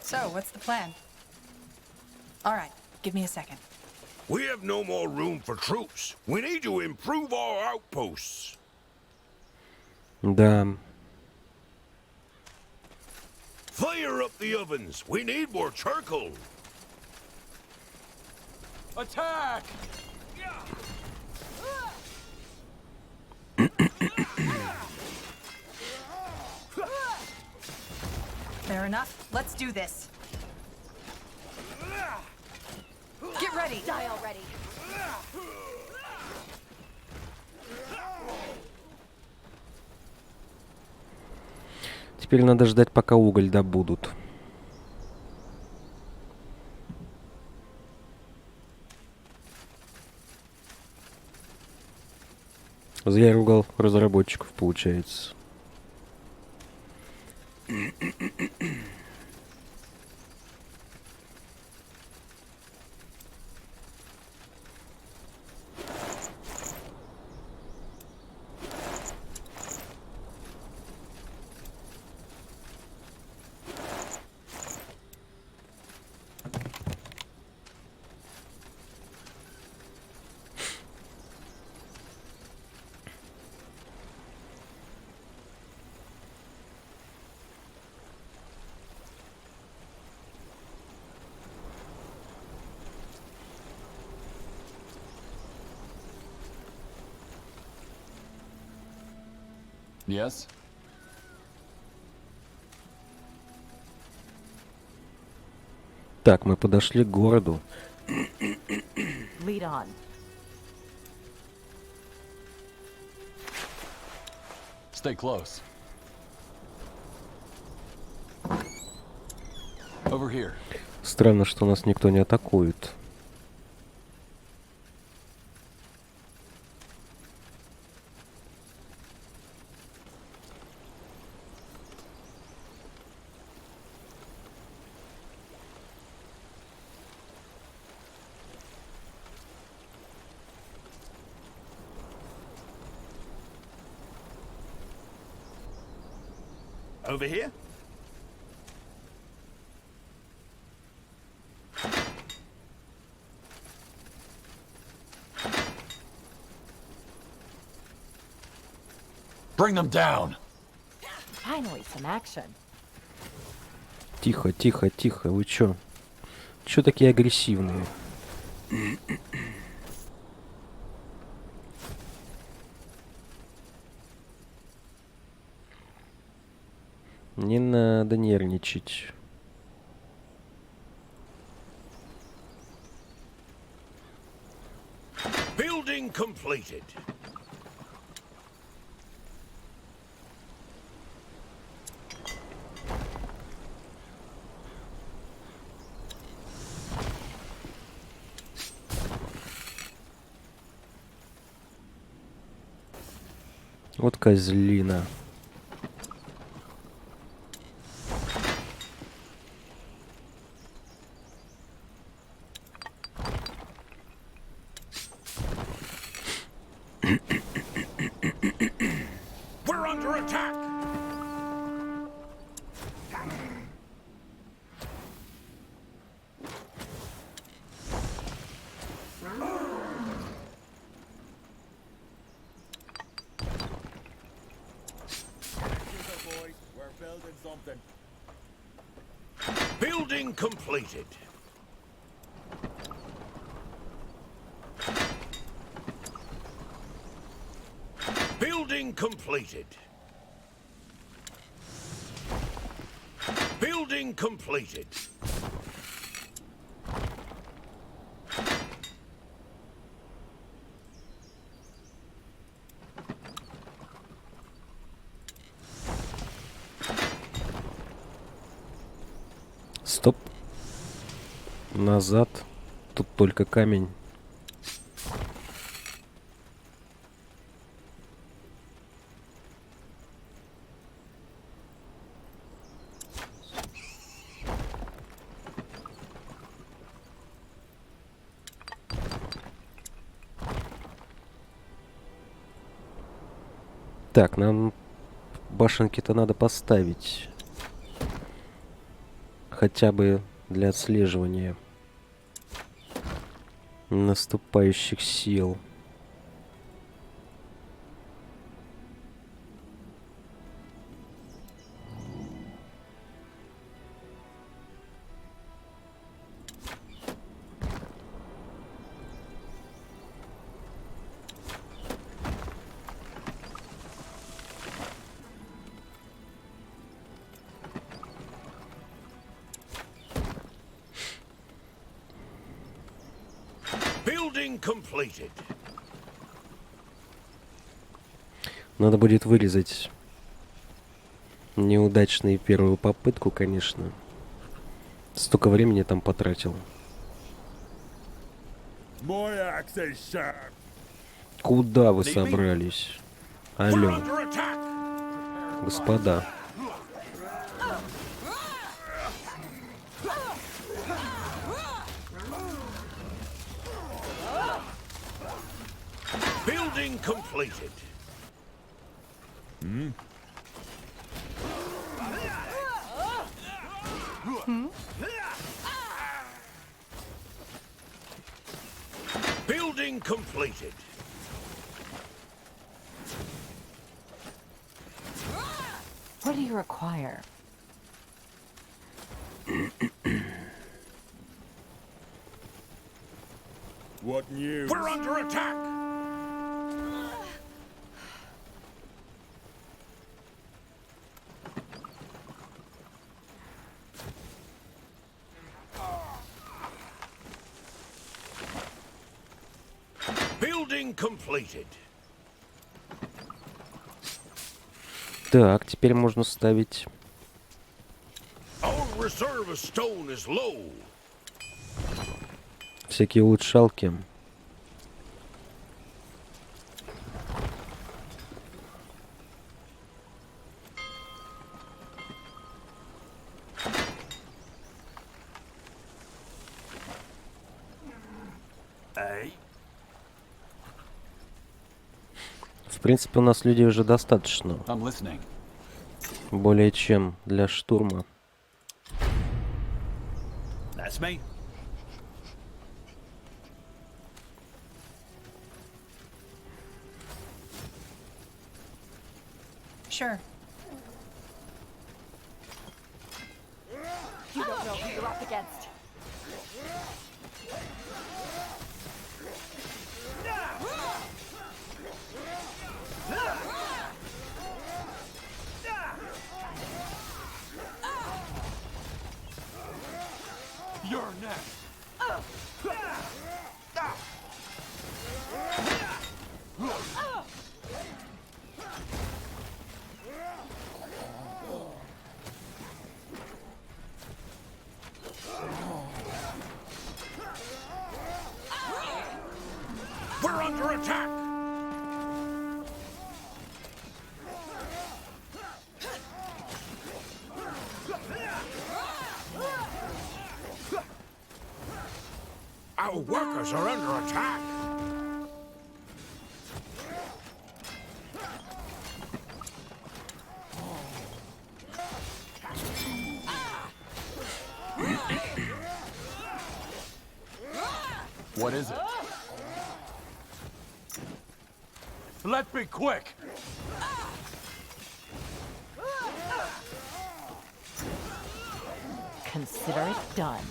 So, what's the plan? All right, give me a second. We have no more room for troops. We need to improve our outposts. Да. Fire up the ovens. We need more charcoal. Attack! Fair enough. Let's do this. Get ready. Die already. Теперь надо ждать, пока уголь добудут. Зря ругал разработчиков, получается. Yes? Так, мы подошли к городу. Lead on. Stay close. Over here. Странно, что нас никто не атакует. Over here? Bring them down. Finally, some action. Тихо, тихо, тихо. Вы чё? Чё такие агрессивные? Не надо нервничать. Building completed. Вот козлина. We're under attack. We're building something. Building completed. Building completed. Building completed. Стоп. Назад. Тут только камень. Так, нам башенки-то надо поставить. Хотя бы для отслеживания наступающих сил. Building completed. Надо будет вырезать неудачную первую попытку, конечно. Столько времени там потратил. My axe is sharp. Куда вы собрались? Алло. Господа. Building completed. Building completed. What do you require? What news? We're under attack. completed. Так, теперь можно ставить... Our reserve of stone is low. всякие улучшалки. В принципе, у нас людей уже достаточно. Более чем для штурма. That's me. Sure. You don't know who you're up against. You're next. We're under attack. Our workers are under attack. What is it? Let's be quick. Consider it done.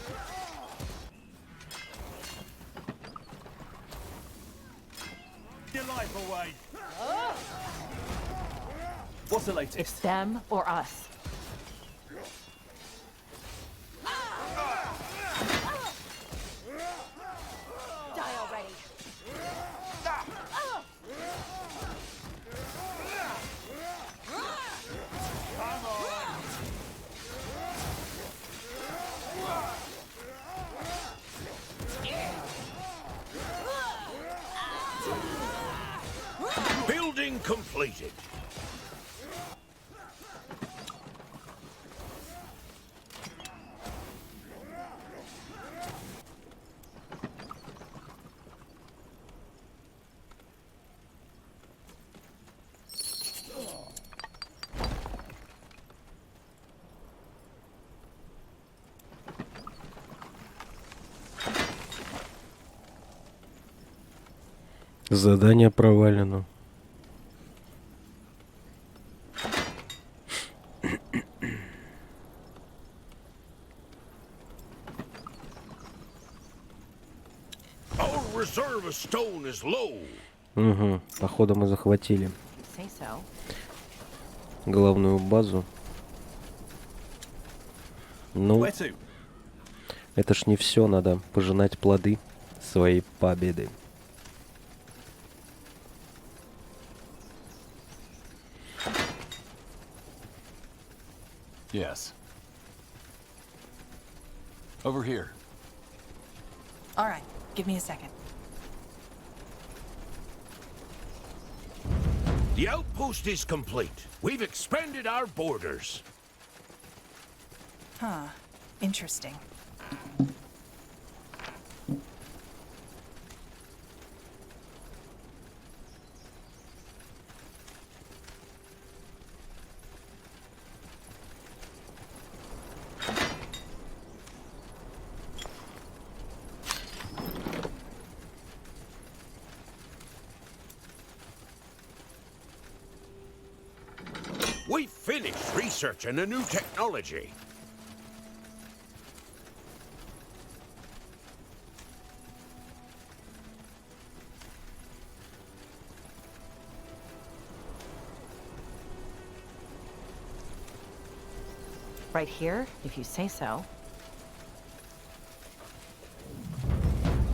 Your life away. What's the latest? It's them or us. Die already. Building completed. Задание провалено. Our reserve of stone is low. Угу, походу мы захватили Say so. главную базу. Ну, Where to? это ж не все, надо пожинать плоды своей победы. Yes. Over here. All right, give me a second. The outpost is complete. We've expanded our borders. Huh. Interesting. We finished researching a new technology. Right here, if you say so.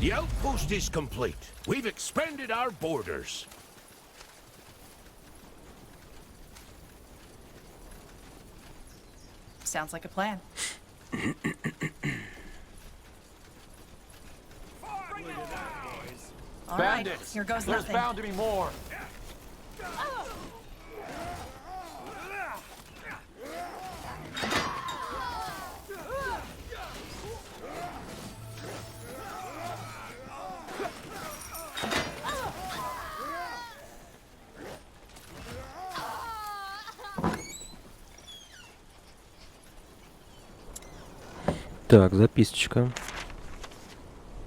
The outpost is complete. We've expanded our borders. Sounds like a plan. All right, Bandits! here goes There's nothing. bound to be more. Так, записочка.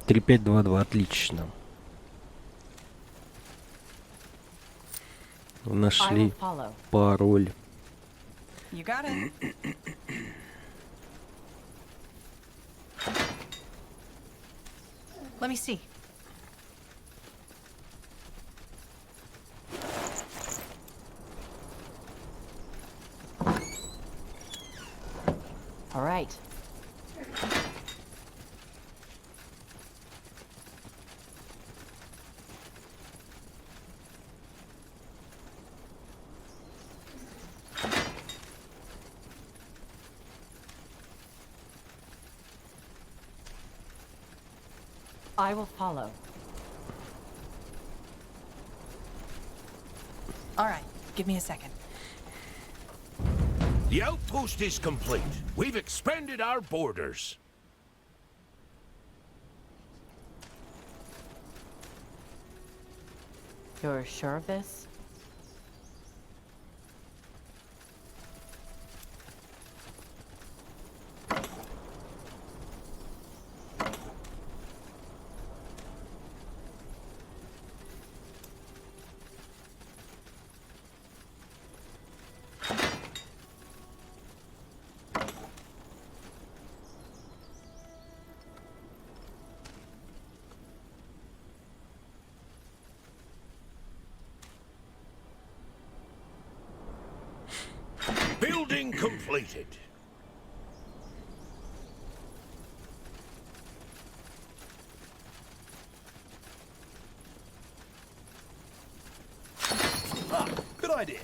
3522, отлично. Нашли пароль. You got it. Let me see. All right. I will follow. All right, give me a second. The outpost is complete. We've expanded our borders. You're sure of this? Building completed. Ah, good idea.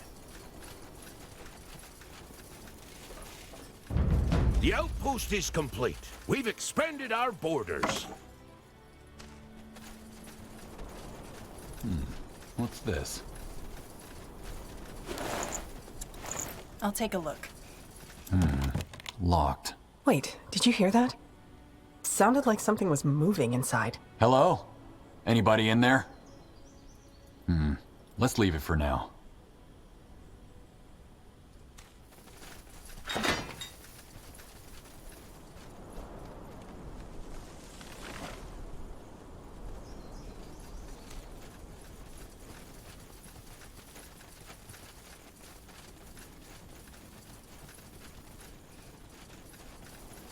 The outpost is complete. We've expanded our borders. What's this? I'll take a look. Locked. Wait, did you hear that? Sounded like something was moving inside. Hello? Anybody in there? Let's leave it for now.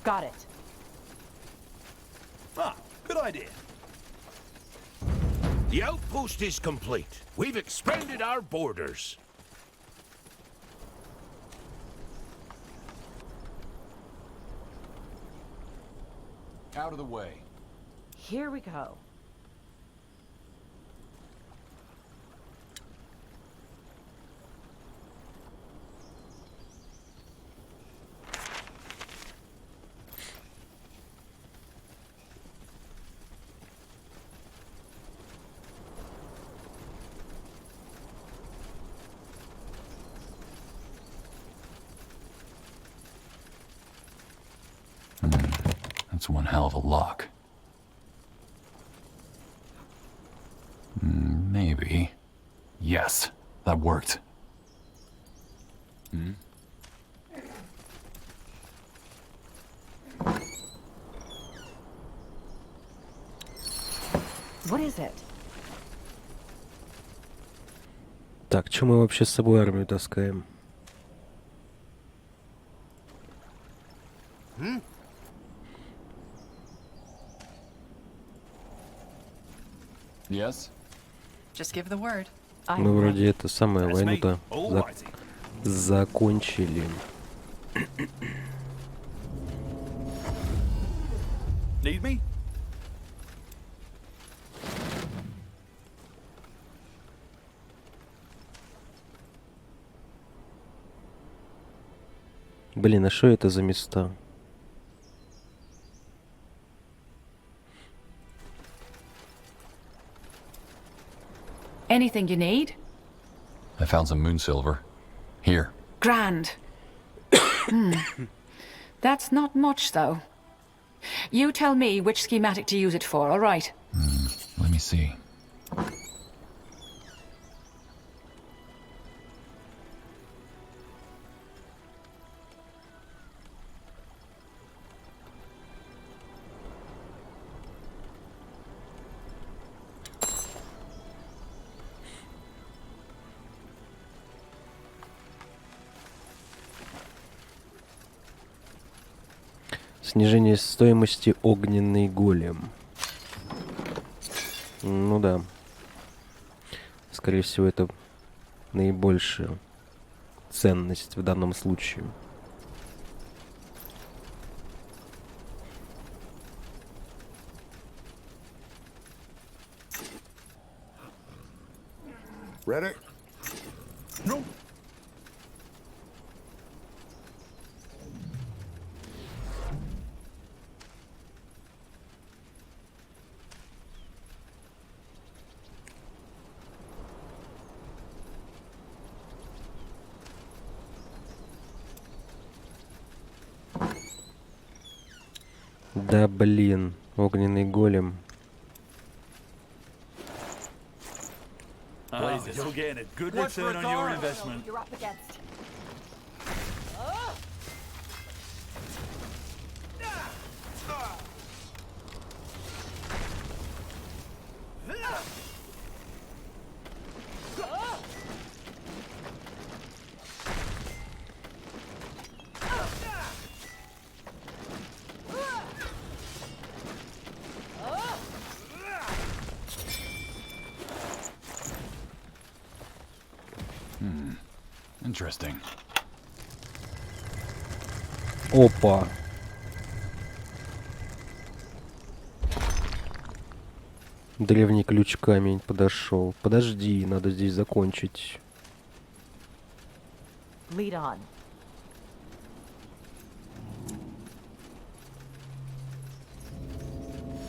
Got it. Ah, good idea. The outpost is complete. We've expanded our borders. Out of the way. Here we go. That's one hell of a lock. Maybe. Yes, that worked. What is it? Так, что мы вообще с собой армию таскаем? Yes? Just give the word. Мы вроде это самое войну-то закончили. Need me? Блин, а что это за места? Anything you need? I found some moon silver. Here. Grand. That's not much, though. You tell me which schematic to use it for, all right? Let me see. Снижение стоимости огненный голем. Ну да. Скорее всего, это наибольшая ценность в данном случае. Ready? No. Да блин, огненный голем. Oh, you're getting a good return on your investment. You're up against. Interesting. Опа. Древний ключ камень подошел. Подожди, надо здесь закончить. Lead on.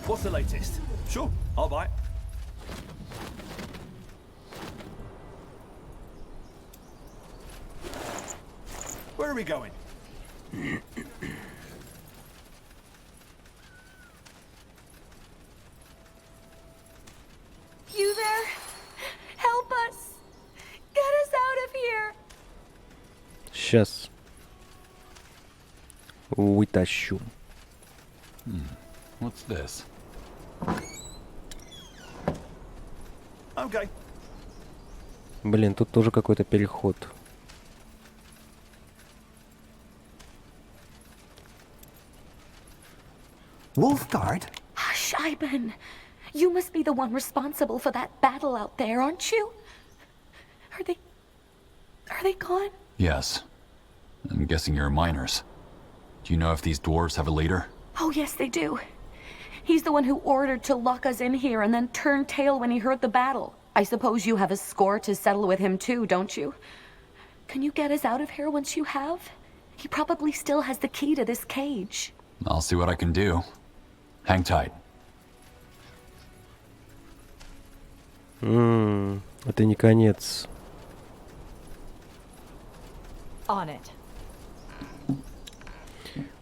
What's the latest? Sure, I'll buy. Where are we going? You there? Help us! Get us out of here! Сейчас. Вытащу. What's this? Okay. Блин, тут тоже какой-то переход. Wolfguard? Hush, Ivan. You must be the one responsible for that battle out there, aren't you? Are they gone? Yes. I'm guessing you're miners. Do you know if these dwarves have a leader? Oh, yes, they do. He's the one who ordered to lock us in here and then turned tail when he heard the battle. I suppose you have a score to settle with him too, don't you? Can you get us out of here once you have? He probably still has the key to this cage. I'll see what I can do. Hang tight. Это не конец. On it.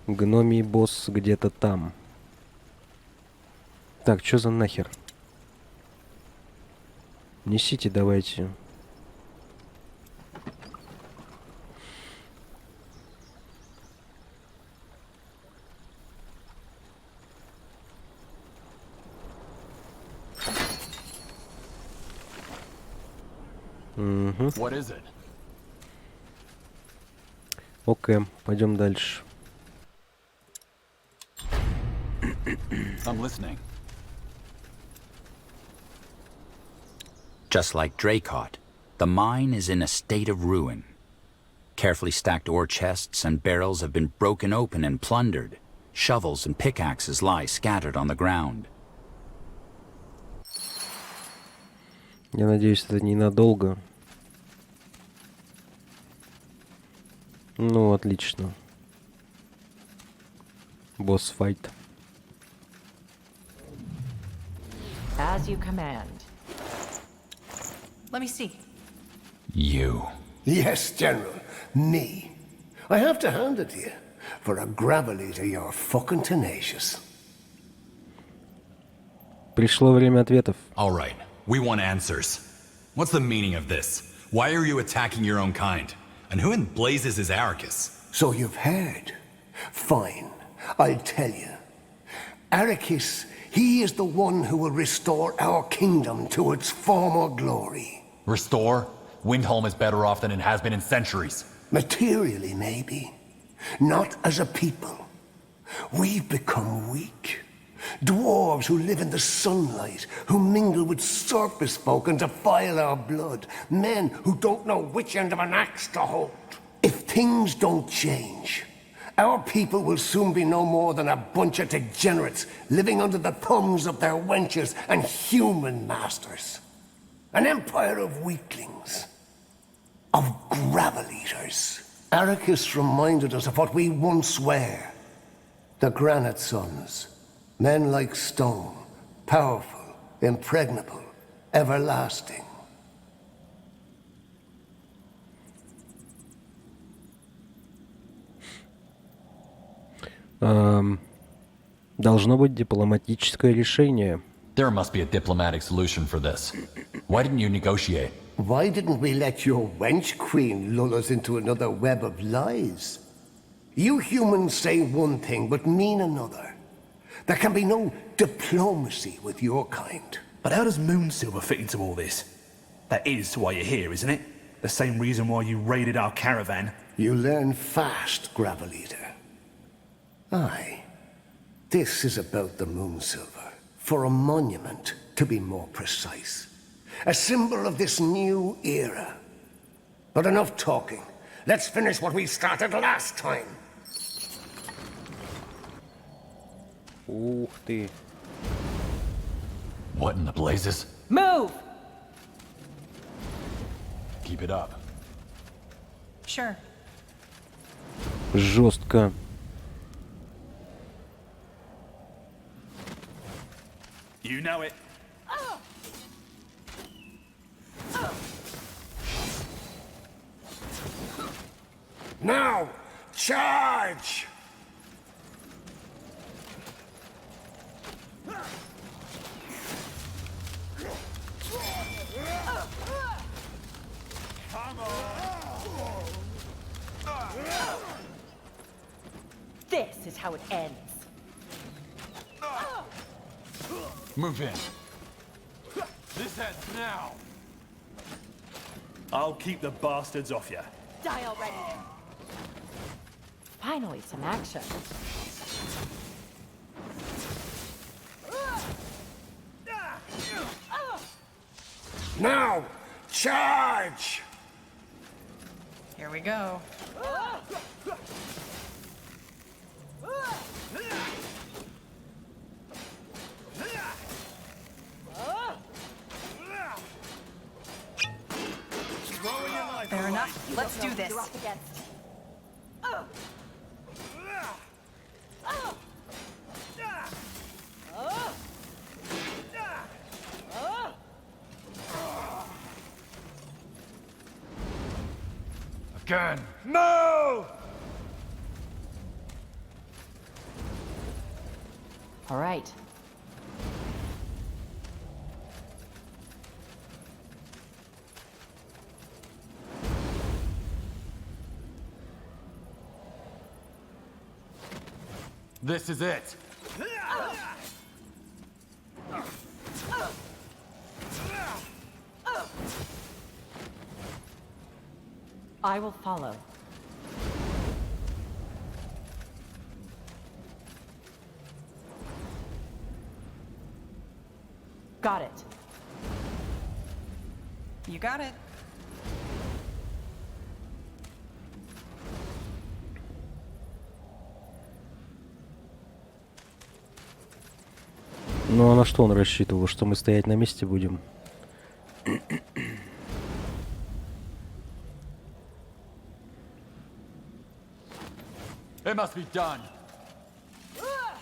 Гномий босс где-то там. Так, что за нахер? Несите давайте. What is it? Окей, пойдем дальше. I'm listening. Just like Dracot, the mine is in a state of ruin. Carefully stacked ore chests and barrels have been broken open and plundered. Shovels and pickaxes lie scattered on the ground. Я надеюсь, это ненадолго. Ну, отлично. Босс-файт. As you command. Let me see. You. Yes, General. Me. I have to hand it to you. For a gravel eater, you're fucking tenacious. Пришло время ответов. All right, we want answers. What's the meaning of this? Why are you attacking your own kind? And who in blazes is Arrakis? So you've heard. Fine. I'll tell you. Arrakis, he is the one who will restore our kingdom to its former glory. Restore? Windholm is better off than it has been in centuries. Materially, maybe. Not as a people. We've become weak. Dwarves who live in the sunlight, who mingle with surface folk and defile our blood. Men who don't know which end of an axe to hold. If things don't change, our people will soon be no more than a bunch of degenerates living under the thumbs of their wenches and human masters. An empire of weaklings. Of gravel eaters. Arrakis reminded us of what we once were. The Granite Sons. Men like stone. Powerful. Impregnable. Everlasting. Должно быть дипломатическое решение. There must be a diplomatic solution for this. Why didn't you negotiate? Why didn't we let your wench queen lull us into another web of lies? You humans say one thing but mean another. There can be no diplomacy with your kind. But how does Moonsilver fit into all this? That is why you're here, isn't it? The same reason why you raided our caravan. You learn fast, Gravel Eater. Aye. This is about the Moonsilver. For a monument, to be more precise. A symbol of this new era. But enough talking. Let's finish what we started last time. Ух ты. What in the blazes? Move! Keep it up. Sure. Жестко. You know it. Now, charge! This is how it ends. Move in. This ends now. I'll keep the bastards off you. Die already. Finally, some action. Now, charge! Here we go. Fair enough. Let's do this. Again. No! All right. This is it. I will follow. Got it. You got it. Ну а на что он рассчитывал? Что мы стоять на месте будем? It must be done.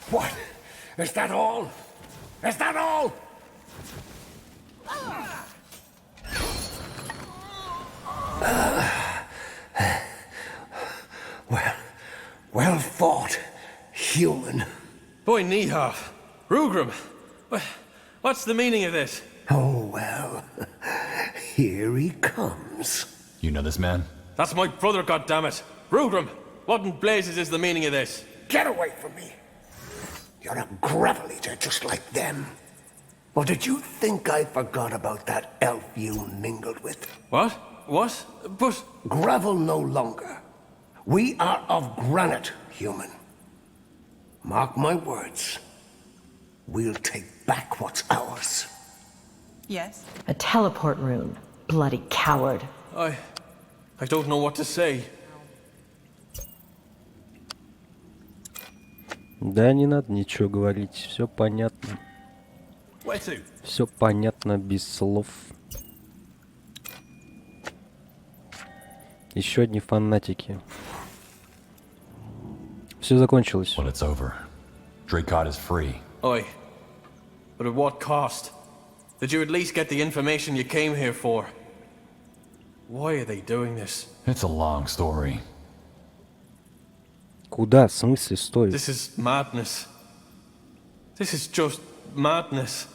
What? Is that all? Is that all? Well fought, human. Boy Nihaf. Rugrim. What's the meaning of this? Oh, well. Here he comes. You know this man? That's my brother, goddammit. Rugrim, what in blazes is the meaning of this? Get away from me. You're a gravel eater just like them. Or did you think I forgot about that elf you mingled with? What? What? But... Gravel no longer. We are of granite, human. Mark my words. We'll take back what's ours. Yes? A teleport rune. Bloody coward. I don't know what to say. Да, не надо ничего говорить, все понятно. Where to? Все понятно без слов. Еще одни фанатики. Все закончилось. But it's over. Dracot is free. Oi. But at what cost? Did you at least get the information you came here for? Why are they doing this? It's a long story. Куда? В смысле, стой? This is madness. This is just madness.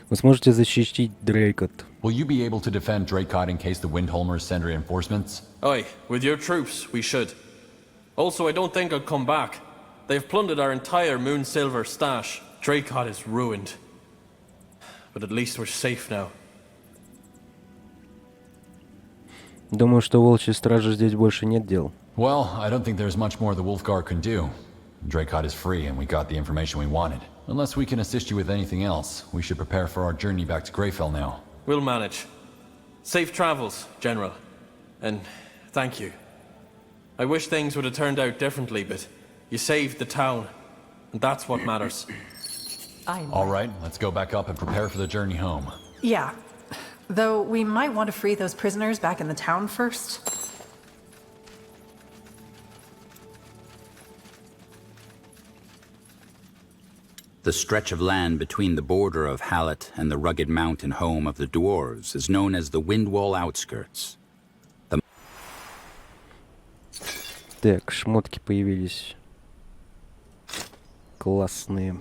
Вы сможете защитить Дрейкот. Will you be able to defend Dracot in case the Windholmers send reinforcements? Aye, with your troops, we should. Also, I don't think I'll come back. They've plundered our entire Moon Silver stash. Dracot is ruined. But at least we're safe now. Думаю, что волчьей стражи здесь больше нет дел. Well, I don't think there's much more the Wolfguard can do. Dracot is free and we got the information we wanted. Unless we can assist you with anything else, we should prepare for our journey back to Greyfell now. We'll manage. Safe travels, General. And thank you. I wish things would have turned out differently, but you saved the town. And that's what matters. All right, let's go back up and prepare for the journey home. Yeah. Though we might want to free those prisoners back in the town first. The stretch of land between the border of Hallett and the rugged mountain home of the dwarves is known as the Windwall outskirts. Так, шмотки появились. Классные.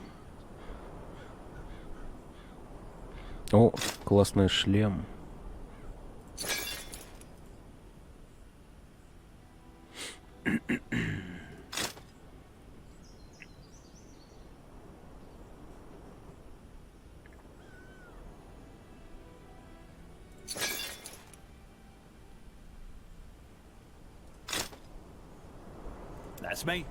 О, классный шлем. That's me.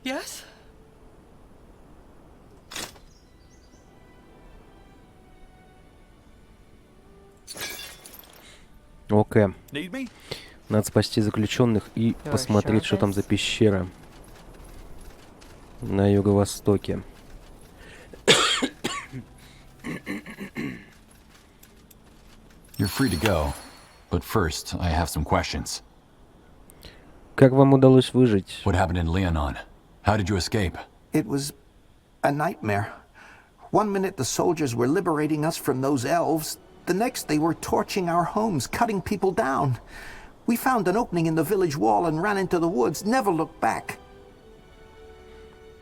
Yes? Окей. Need me? Надо спасти заключенных и посмотреть, что там за пещера на юго-востоке. You're free to go, but first, I have some questions. Как вам удалось выжить? What happened in Leonon? How did you escape? It was a nightmare. One minute the soldiers were liberating us from those elves, the next they were torching our homes, cutting people down. We found an opening in the village wall and ran into the woods, never looked back.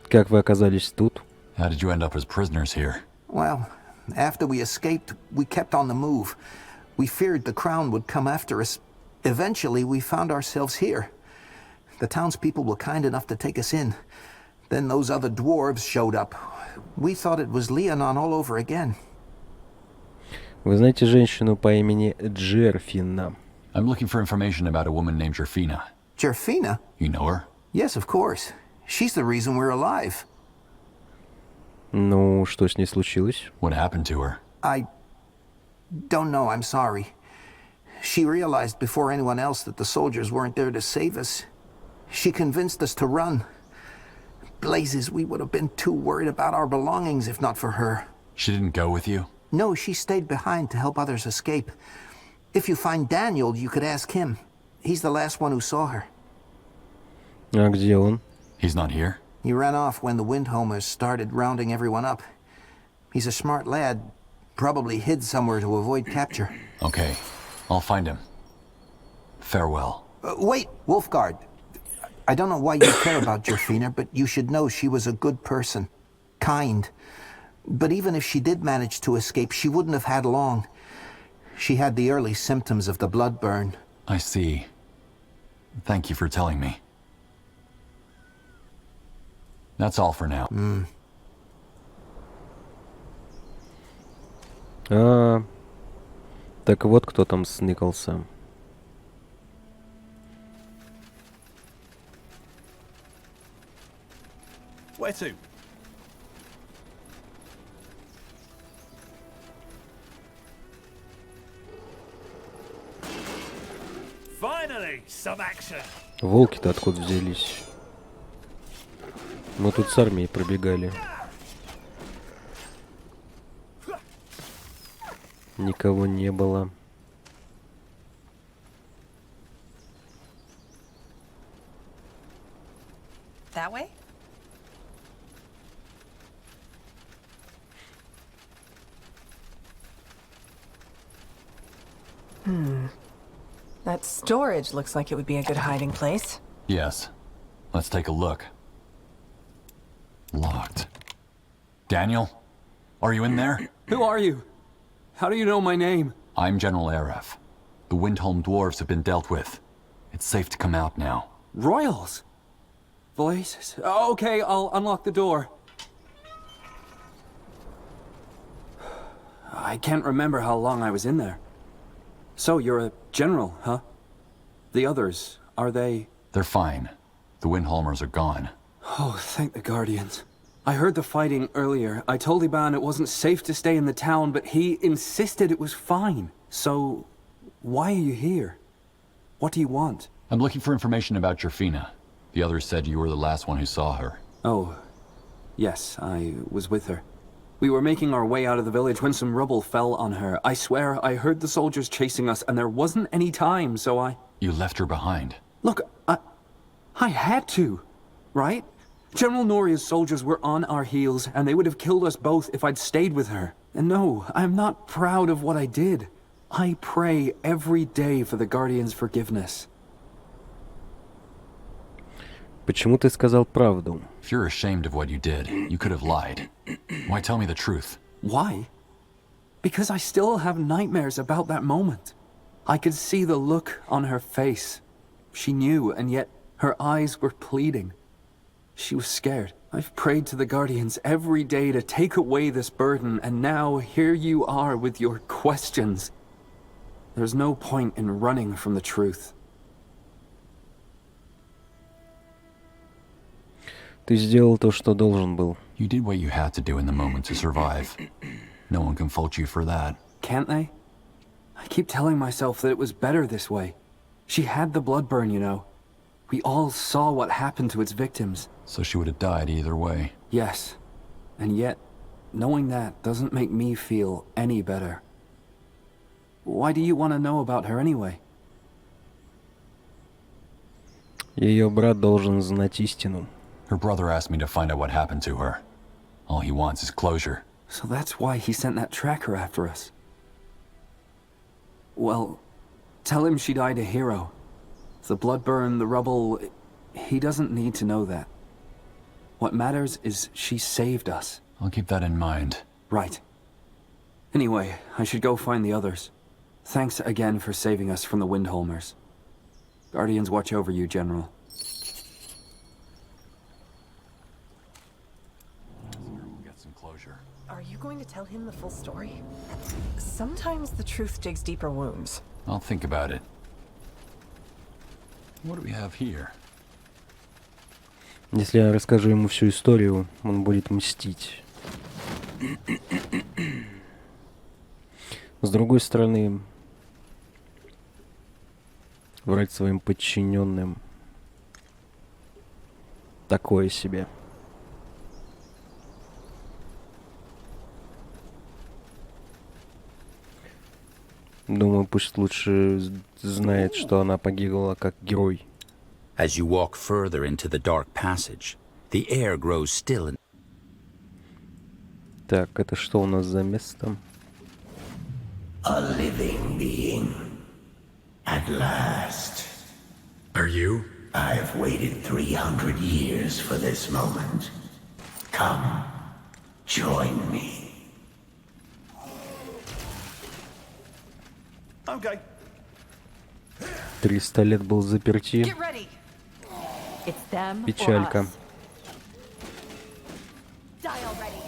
Как вы оказались тут? How did you end up as prisoners here? Well, after we escaped, we kept on the move. We feared the crown would come after us. Eventually, we found ourselves here. The townspeople were kind enough to take us in. Then those other dwarves showed up. We thought it was Leonon all over again. Вы знаете женщину по имени Джерфина? I'm looking for information about a woman named Jerfina. Jerfina? You know her? Yes, of course. She's the reason we're alive. Ну, что с ней случилось? What happened to her? I don't know, I'm sorry. She realized before anyone else that the soldiers weren't there to save us. She convinced us to run. Blazes, we would have been too worried about our belongings if not for her. She didn't go with you? No, she stayed behind to help others escape. If you find Daniel, you could ask him. He's the last one who saw her. А где он? He's not here? He ran off when the Windhomers started rounding everyone up. He's a smart lad. Probably hid somewhere to avoid capture. Okay, I'll find him. Farewell. Wait, Wolfguard. I don't know why you care about Josefina, but you should know she was a good person. Kind. But even if she did manage to escape, she wouldn't have had long. She had the early symptoms of the blood burn. I see. Thank you for telling me. That's all for now. Так вот кто там сныкался. Where to? Finally, some action. Волки-то откуда взялись? Мы тут с армией пробегали. Никого не было. That way? That storage looks like it would be a good hiding place. Yes. Let's take a look. Locked. Daniel? Are you in there? Who are you? How do you know my name? I'm General Aref. The Windholm dwarves have been dealt with. It's safe to come out now. Royals? Voices? Okay, I'll unlock the door. I can't remember how long I was in there. So, you're a general, huh? The others, are they... They're fine. The Windholmers are gone. Oh, thank the Guardians. I heard the fighting earlier. I told Iban it wasn't safe to stay in the town, but he insisted it was fine. So, why are you here? What do you want? I'm looking for information about Josefina. The others said you were the last one who saw her. Oh, yes, I was with her. We were making our way out of the village when some rubble fell on her. I swear, I heard the soldiers chasing us, and there wasn't any time, so I... You left her behind. Look, I had to, right? General Noria's soldiers were on our heels, and they would have killed us both if I'd stayed with her. And no, I'm not proud of what I did. I pray every day for the Guardians' forgiveness. Почему ты сказал правду? If you're ashamed of what you did, you could have lied. Why tell me the truth? Why? Because I still have nightmares about that moment. I could see the look on her face. She knew, and yet her eyes were pleading. She was scared. I've prayed to the Guardians every day to take away this burden, and now here you are with your questions. There's no point in running from the truth. Ты сделал то, что должен был. You did what you had to do in the moment to survive. No one can fault you for that. Can't they? I keep telling myself that it was better this way. She had the blood burn, you know. We all saw what happened to its victims. So she would have died either way. Yes. And yet, knowing that doesn't make me feel any better. Why do you want to know about her anyway? Ее брат должен знать истину. Her brother asked me to find out what happened to her. All he wants is closure. So that's why he sent that tracker after us. Well, tell him she died a hero. The blood burn, the rubble, he doesn't need to know that. What matters is she saved us. I'll keep that in mind. Right. Anyway, I should go find the others. Thanks again for saving us from the Windholmers. Guardians watch over you, General. Are you going to tell him the full story? Sometimes the truth digs deeper wounds. I'll think about it. What do we have here? Если я расскажу ему всю историю, он будет мстить. С другой стороны, врать своим подчиненным такое себе. Думаю, пусть лучше знает, что она погибла как герой. As you walk further into the dark passage, the air grows still and... Так, это что у нас за место? A living being. At last. Are you? I've waited 300 years for this moment. Come, join me. Okay. 300 лет был заперти. Get ready. It's them or Печалька. us. Die already.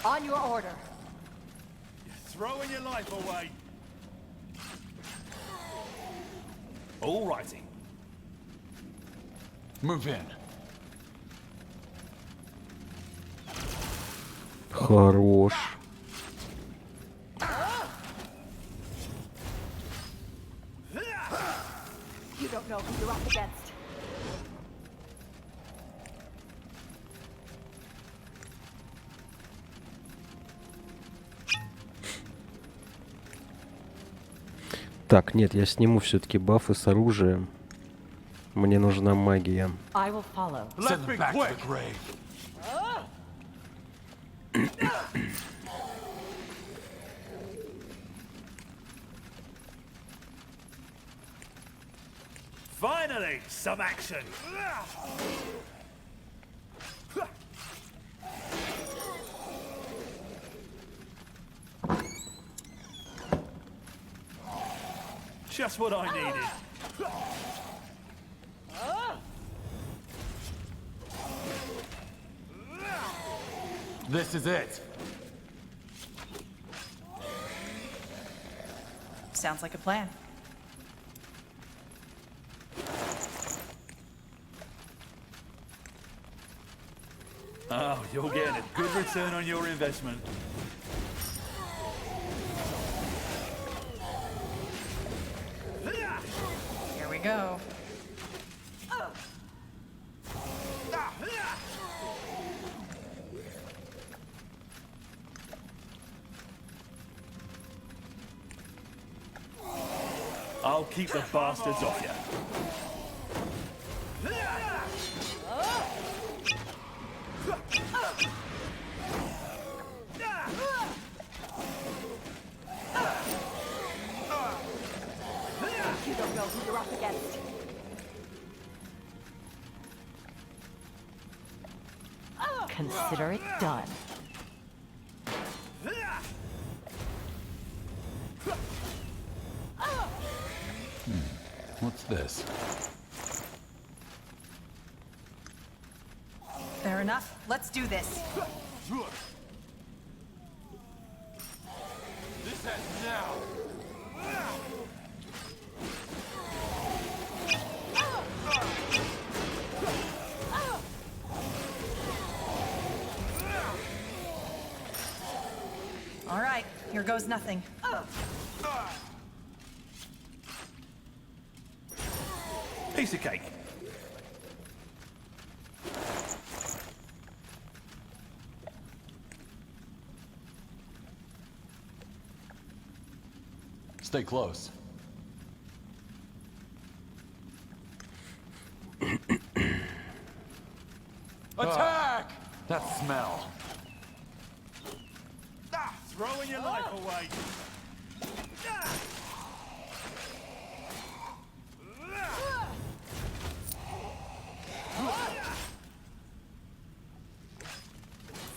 On your order. Throwing your life away. All righty. Move in. Хорош. You don't know who you're up against. Так, нет, я сниму все-таки бафы с оружием. Мне нужна магия. I will follow. Send them back to the grave. Finally, some action. Just what I needed. This is it. Sounds like a plan. Oh, you're getting a good return on your investment. Here we go. I'll keep the bastards off you. You don't know who you're up against. Consider it done. What's this? Fair enough. Let's do this. This ends now. All right, here goes nothing. Piece of cake. Stay close. Attack! That smell. Throwing your life away.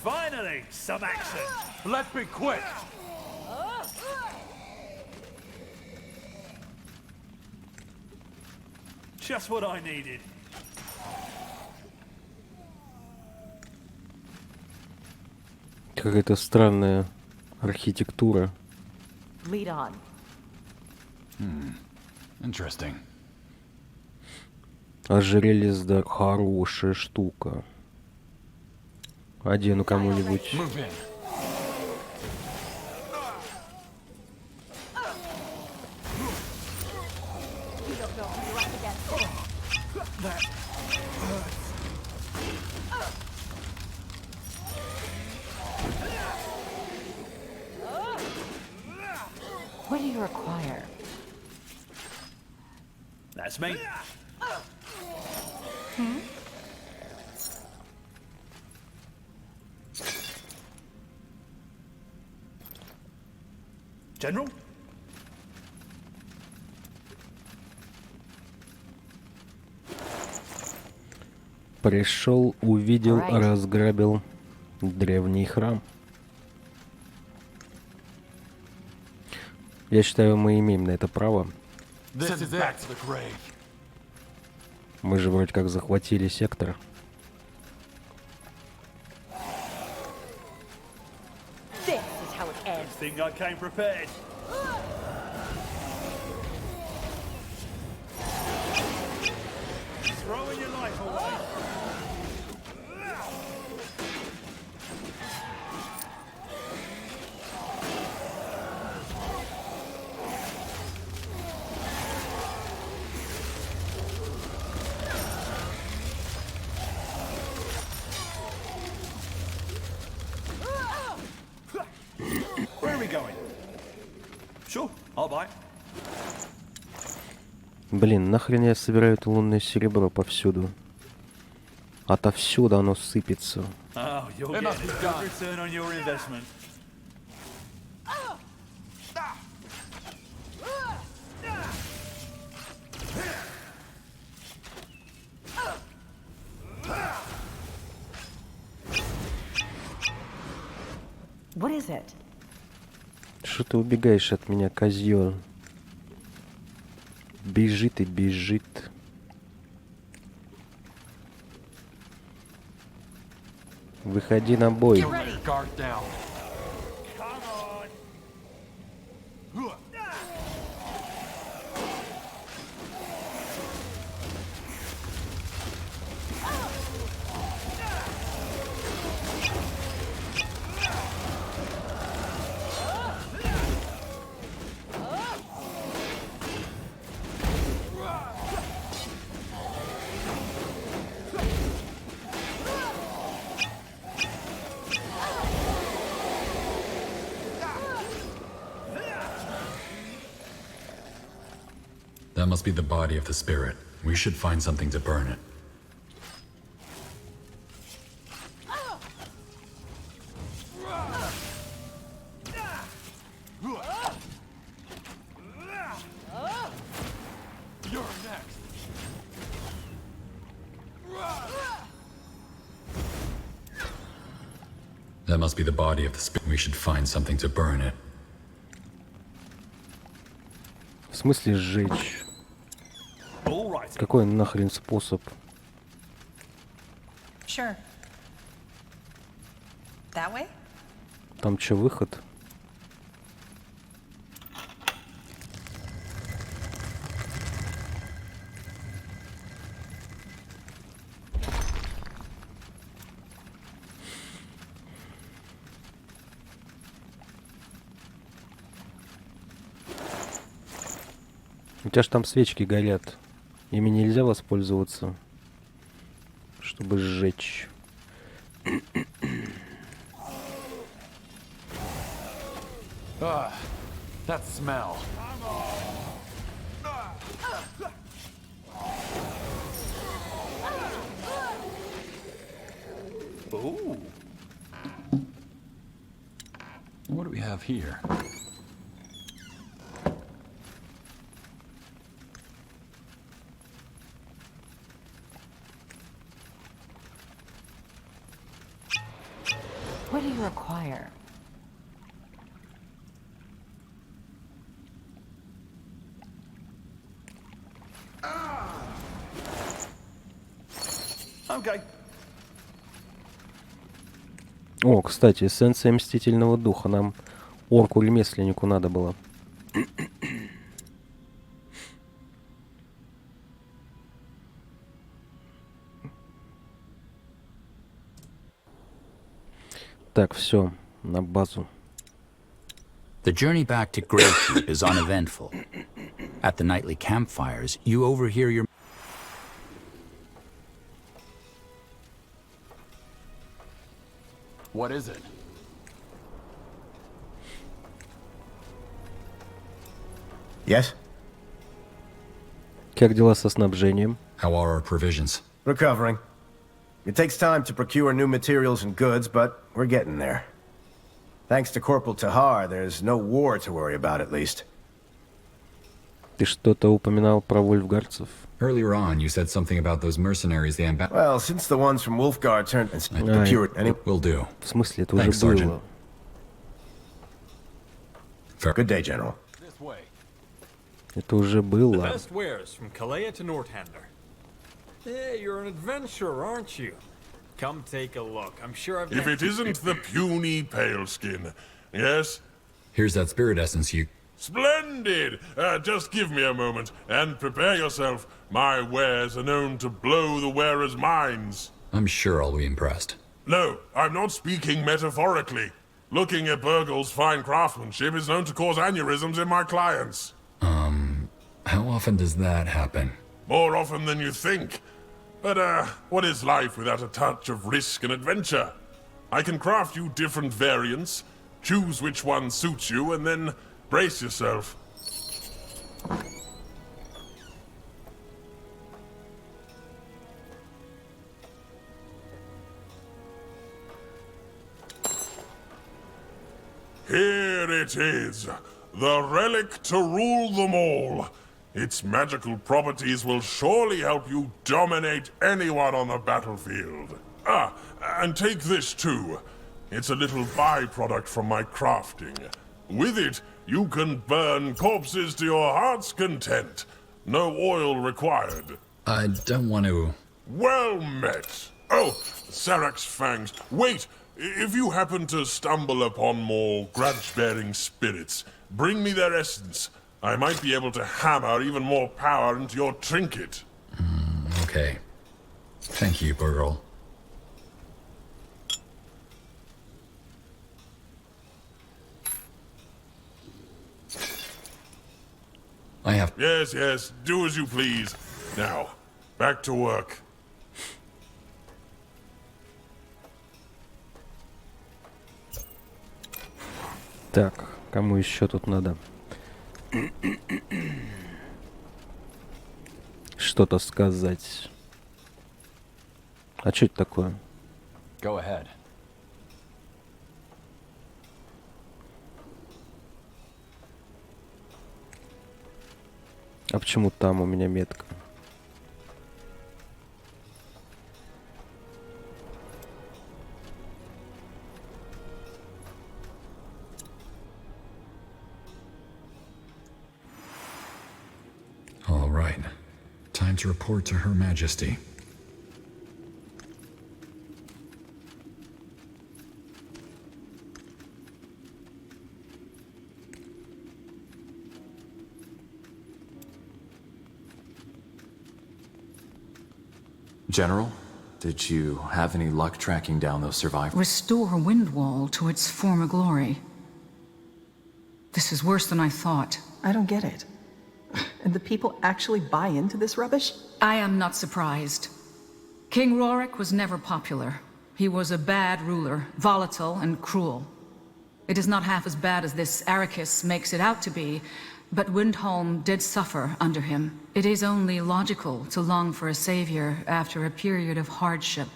Finally, some action. Let's be quick. Just what I needed. Какая-то странная архитектура. Lead on. Interesting. Ожерелье хорошая штука. Одену кому-нибудь. What do you require? That's me. General? Пришел, увидел, разграбил древний храм. Я считаю, мы имеем на это право. Мы же вроде как захватили сектор. This is how it ends. Think I came prepared. Throwing your life away. Where are we going? Sure, I'll buy. Блин, нахрен я собираю это лунное серебро повсюду? Отовсюду оно сыпется. Oh, you're getting a good return on your investment. What is it? Что ты убегаешь от меня, козёл? Бежит и бежит. Выходи на бой. That must be the body of the spirit. We should find something to burn it. You're next. That must be the body of the spirit. We should find something to burn it. В смысле сжечь? Какой нахрен способ? Sure. That way? Там чё, выход? У тебя ж там свечки горят. Ими нельзя воспользоваться, чтобы сжечь. That smell. Ooh. What do we have here? What do you require? Okay. О, кстати, эссенция мстительного духа. Нам орку-ремесленнику надо было. Так, все, на базу. The journey back to Gravekeep is uneventful. At the nightly campfires, you overhear your... What is it? Yes? Как дела со снабжением? How are our provisions? Recovering. It takes time to procure new materials and goods, but we're getting there. Thanks to Corporal Tahar, there's no war to worry about, at least. Ты что-то упоминал про вольфгарцев? Earlier on, you said something about those mercenaries the ambassador... Well, since the ones from Wolfguard turned... the pure... Will do. В смысле, это Thanks, уже было. Sergeant. Fair. Good day, General. This way. Это уже было. The best wares from Kalea to Northander. Hey, you're an adventurer, aren't you? Come take a look. I'm sure I've... If it isn't the puny paleskin. Yes? Here's that spirit essence you... Splendid! Just give me a moment, and prepare yourself. My wares are known to blow the wearer's minds. I'm sure I'll be impressed. No, I'm not speaking metaphorically. Looking at Burgle's fine craftsmanship is known to cause aneurysms in my clients. How often does that happen? More often than you think. But, what is life without a touch of risk and adventure? I can craft you different variants, choose which one suits you, and then brace yourself. Here it is, the relic to rule them all. Its magical properties will surely help you dominate anyone on the battlefield. Ah, and take this too. It's a little byproduct from my crafting. With it, you can burn corpses to your heart's content. No oil required. I don't want to... Well met. Oh, Sarak's fangs. Wait, if you happen to stumble upon more grudge-bearing spirits, bring me their essence. I might be able to hammer even more power into your trinket. Okay. Thank you, Burgle. I have... Yes, yes, do as you please. Now, back to work. Так, кому еще тут надо? Что-то сказать. А что это такое? Go ahead. А почему там у меня метка? All right. Time to report to Her Majesty. General, did you have any luck tracking down those survivors? Restore Windwall to its former glory. This is worse than I thought. I don't get it. And the people actually buy into this rubbish? I am not surprised. King Rorik was never popular. He was a bad ruler, volatile and cruel. It is not half as bad as this Arrakis makes it out to be, but Windholm did suffer under him. It is only logical to long for a savior after a period of hardship.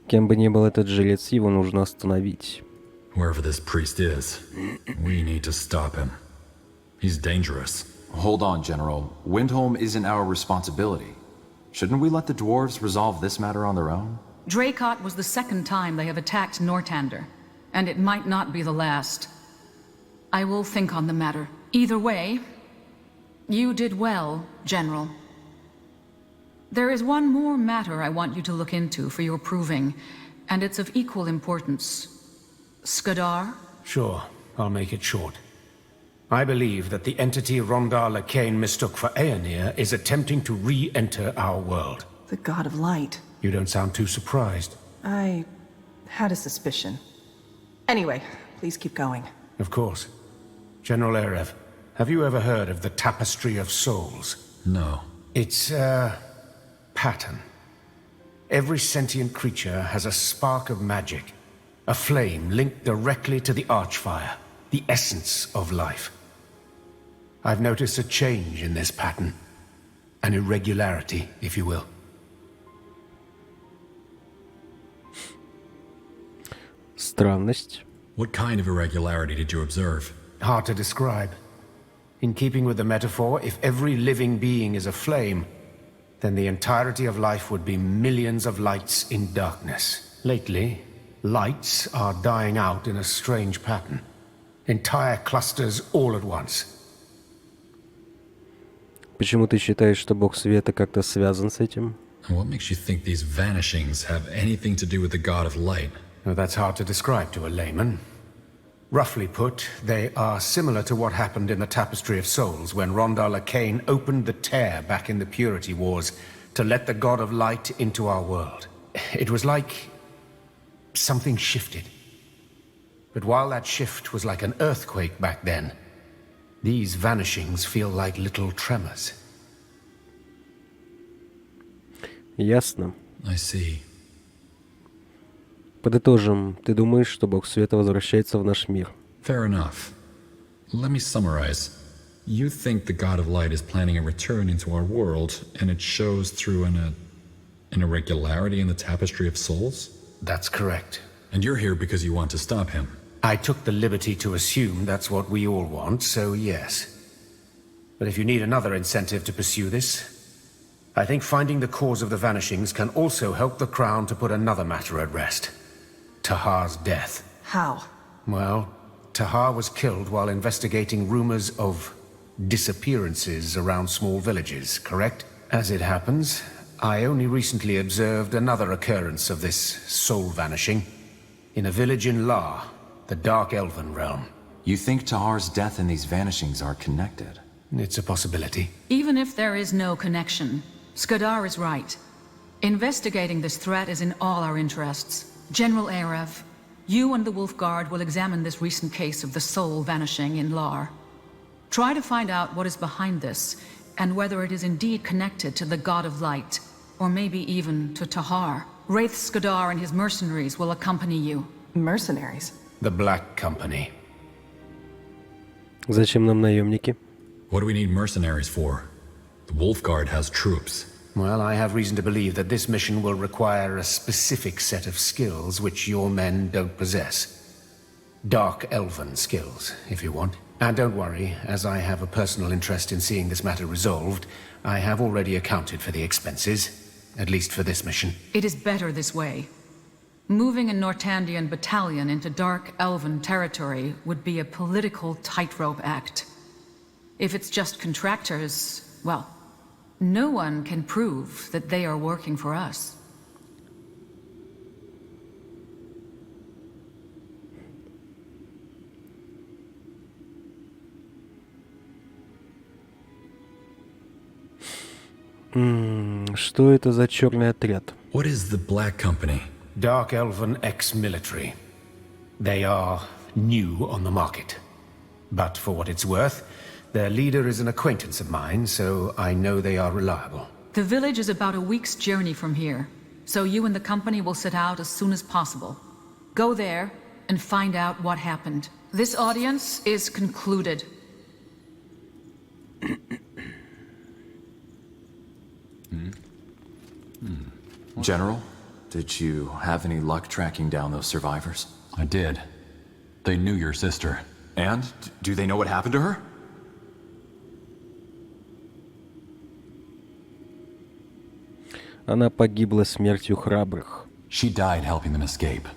Кем бы ни был этот жилец, его нужно остановить. Wherever this priest is, we need to stop him. He's dangerous. Hold on, General. Windholm isn't our responsibility. Shouldn't we let the dwarves resolve this matter on their own? Dracot was the second time they have attacked Northander, and it might not be the last. I will think on the matter. Either way, you did well, General. There is one more matter I want you to look into for your proving, and it's of equal importance. Skadar? Sure, I'll make it short. I believe that the entity Rondar Lacane mistook for Aeonir is attempting to re-enter our world. The God of Light. You don't sound too surprised. I had a suspicion. Anyway, please keep going. Of course. General Erev, have you ever heard of the Tapestry of Souls? No. It's a pattern. Every sentient creature has a spark of magic, a flame linked directly to the archfire, the essence of life. I've noticed a change in this pattern, an irregularity, if you will. Странность. What kind of irregularity did you observe? Hard to describe. In keeping with the metaphor, if every living being is a flame, then the entirety of life would be millions of lights in darkness. Lately, lights are dying out in a strange pattern. Entire clusters all at once. Почему ты считаешь, что бог света как-то связан с этим? And what makes you think these vanishings have anything to do with the god of light? Well, that's hard to describe to a layman. Roughly put, they are similar to what happened in the Tapestry of Souls when Rondar Lacane opened the tear back in the Purity Wars to let the God of Light into our world. It was like something shifted. But while that shift was like an earthquake back then, these vanishings feel like little tremors. Ясно. I see. Подытожим, ты думаешь, что бог света возвращается в наш мир? Fair enough. Let me summarize. You think the god of light is planning a return into our world, and it shows through an irregularity in the Tapestry of Souls? That's correct. And you're here because you want to stop him. I took the liberty to assume that's what we all want, so yes. But if you need another incentive to pursue this, I think finding the cause of the vanishings can also help the Crown to put another matter at rest. Tahar's death. How? Well, Tahar was killed while investigating rumors of disappearances around small villages, correct? As it happens, I only recently observed another occurrence of this soul vanishing in a village in La, the Dark Elven realm. You think Tahar's death and these vanishings are connected? It's a possibility. Even if there is no connection, Skadar is right. Investigating this threat is in all our interests. General Erev, you and the Wolf Guard will examine this recent case of the soul vanishing in Lar. Try to find out what is behind this, and whether it is indeed connected to the God of Light, or maybe even to Tahar. Wraith Skadar and his mercenaries will accompany you. Mercenaries? The Black Company. Зачем нам наемники? What do we need mercenaries for? The Wolf Guard has troops. Well, I have reason to believe that this mission will require a specific set of skills which your men don't possess. Dark Elven skills, if you want. And don't worry, as I have a personal interest in seeing this matter resolved, I have already accounted for the expenses, at least for this mission. It is better this way. Moving a Nortandian battalion into Dark Elven territory would be a political tightrope act. If it's just contractors, well, no one can prove that they are working for us. Что это за черный отряд? What is the Black Company? Dark Elven ex-military. They are new on the market. But for what it's worth, their leader is an acquaintance of mine, so I know they are reliable. The village is about a week's journey from here, so you and the company will set out as soon as possible. Go there and find out what happened. This audience is concluded. General, did you have any luck tracking down those survivors? I did. They knew your sister. And? Do they know what happened to her? Она погибла смертью храбрых. She died helping them escape.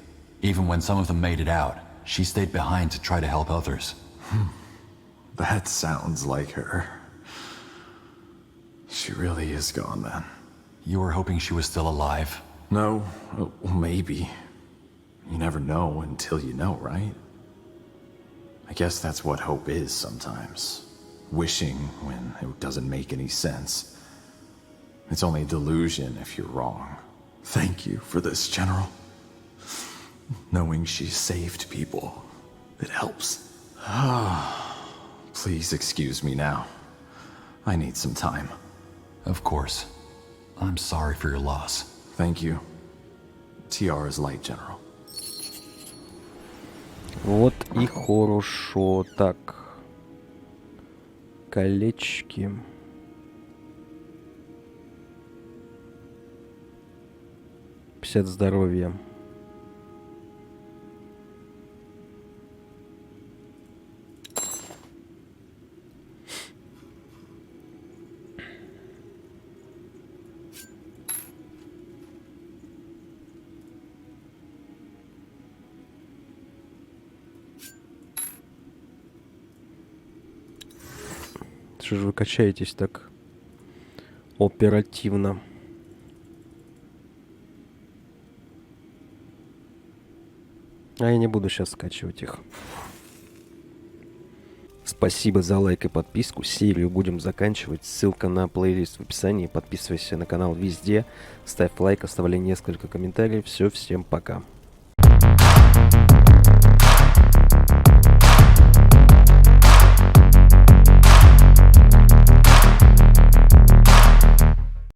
Even when some of them made it out, she stayed behind to try to help others. That sounds like her. She really is gone then. You were hoping she was still alive? No, well, maybe. You never know until you know, right? I guess that's what hope is sometimes. Wishing when it doesn't make any sense. It's only a delusion if you're wrong. Thank you for this, General. Knowing she saved people, it helps. Please excuse me now. I need some time. Of course. I'm sorry for your loss. Thank you. Tiara's light, General. Вот и хорошо. Так. Колечки. Пятьдесят здоровья. Что же вы качаетесь так оперативно? А я не буду сейчас скачивать их. Спасибо за лайк и подписку. Серию будем заканчивать. Ссылка на плейлист в описании. Подписывайся на канал везде. Ставь лайк, оставляй несколько комментариев. Все, всем пока.